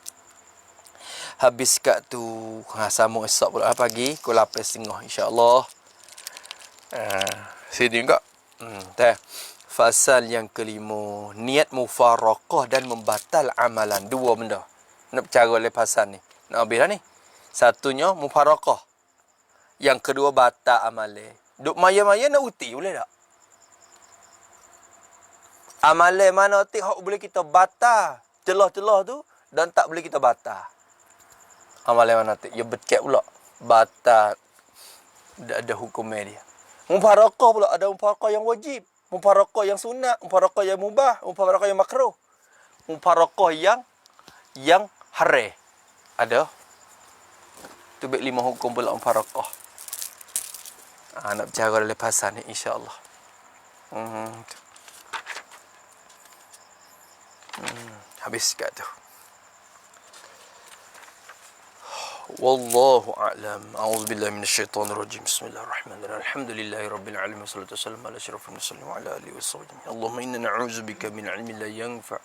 Habis kat tu sambung esok pula pagi pukul 8.30 insya-Allah. Sini enggak? Fasal yang kelima, niat mufaraqah dan membatal amalan. Dua benda nak bercara oleh fasal ni. Nak habis dah ni. Satunya mufaraqah. Yang kedua batal amalan. Duk maya-maya nak uti boleh tak? Amalan mana hak boleh kita batal, celah-celah tu dan tak boleh kita batal. Amalan mana ya becek pula. Batal. Ada hukumnya dia. Mufaraqah pula ada mufaraqah yang wajib, mufaraqah yang sunat, mufaraqah yang mubah, mufaraqah yang makruh. mufarakah yang haram. Ada. Tu baik 5 hukum pula mufarakah. Nak bercara dalam pasal ni insya-Allah. Habis kat tu. Wallahu a'lam. A'udzubillahi minasyaitonir rajim. Bismillahirrahmanirrahim. Alhamdulillahi rabbil alamin. Wassalatu wassalamu ala asyrafil mursalin wa ala alihi washabbihi. Allahumma inna na'udzubika min 'ilmin la yanfa'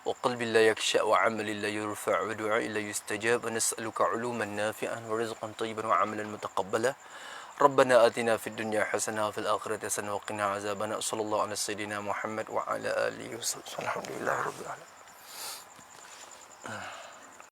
wa qalbin la yakhsha' wa 'amalin la yurfa' wa du'a'in la yustajab. Wa nas'aluka 'uluman nafi'an wa rizqan thayyiban wa 'amalan mutaqabbala. ربنا آتنا في الدنيا حسنة وفي الآخرة حسنة وقنا عذاب النار. صلى الله على سيدنا محمد وعلى آله وصحبه. الحمد لله رب العالمين.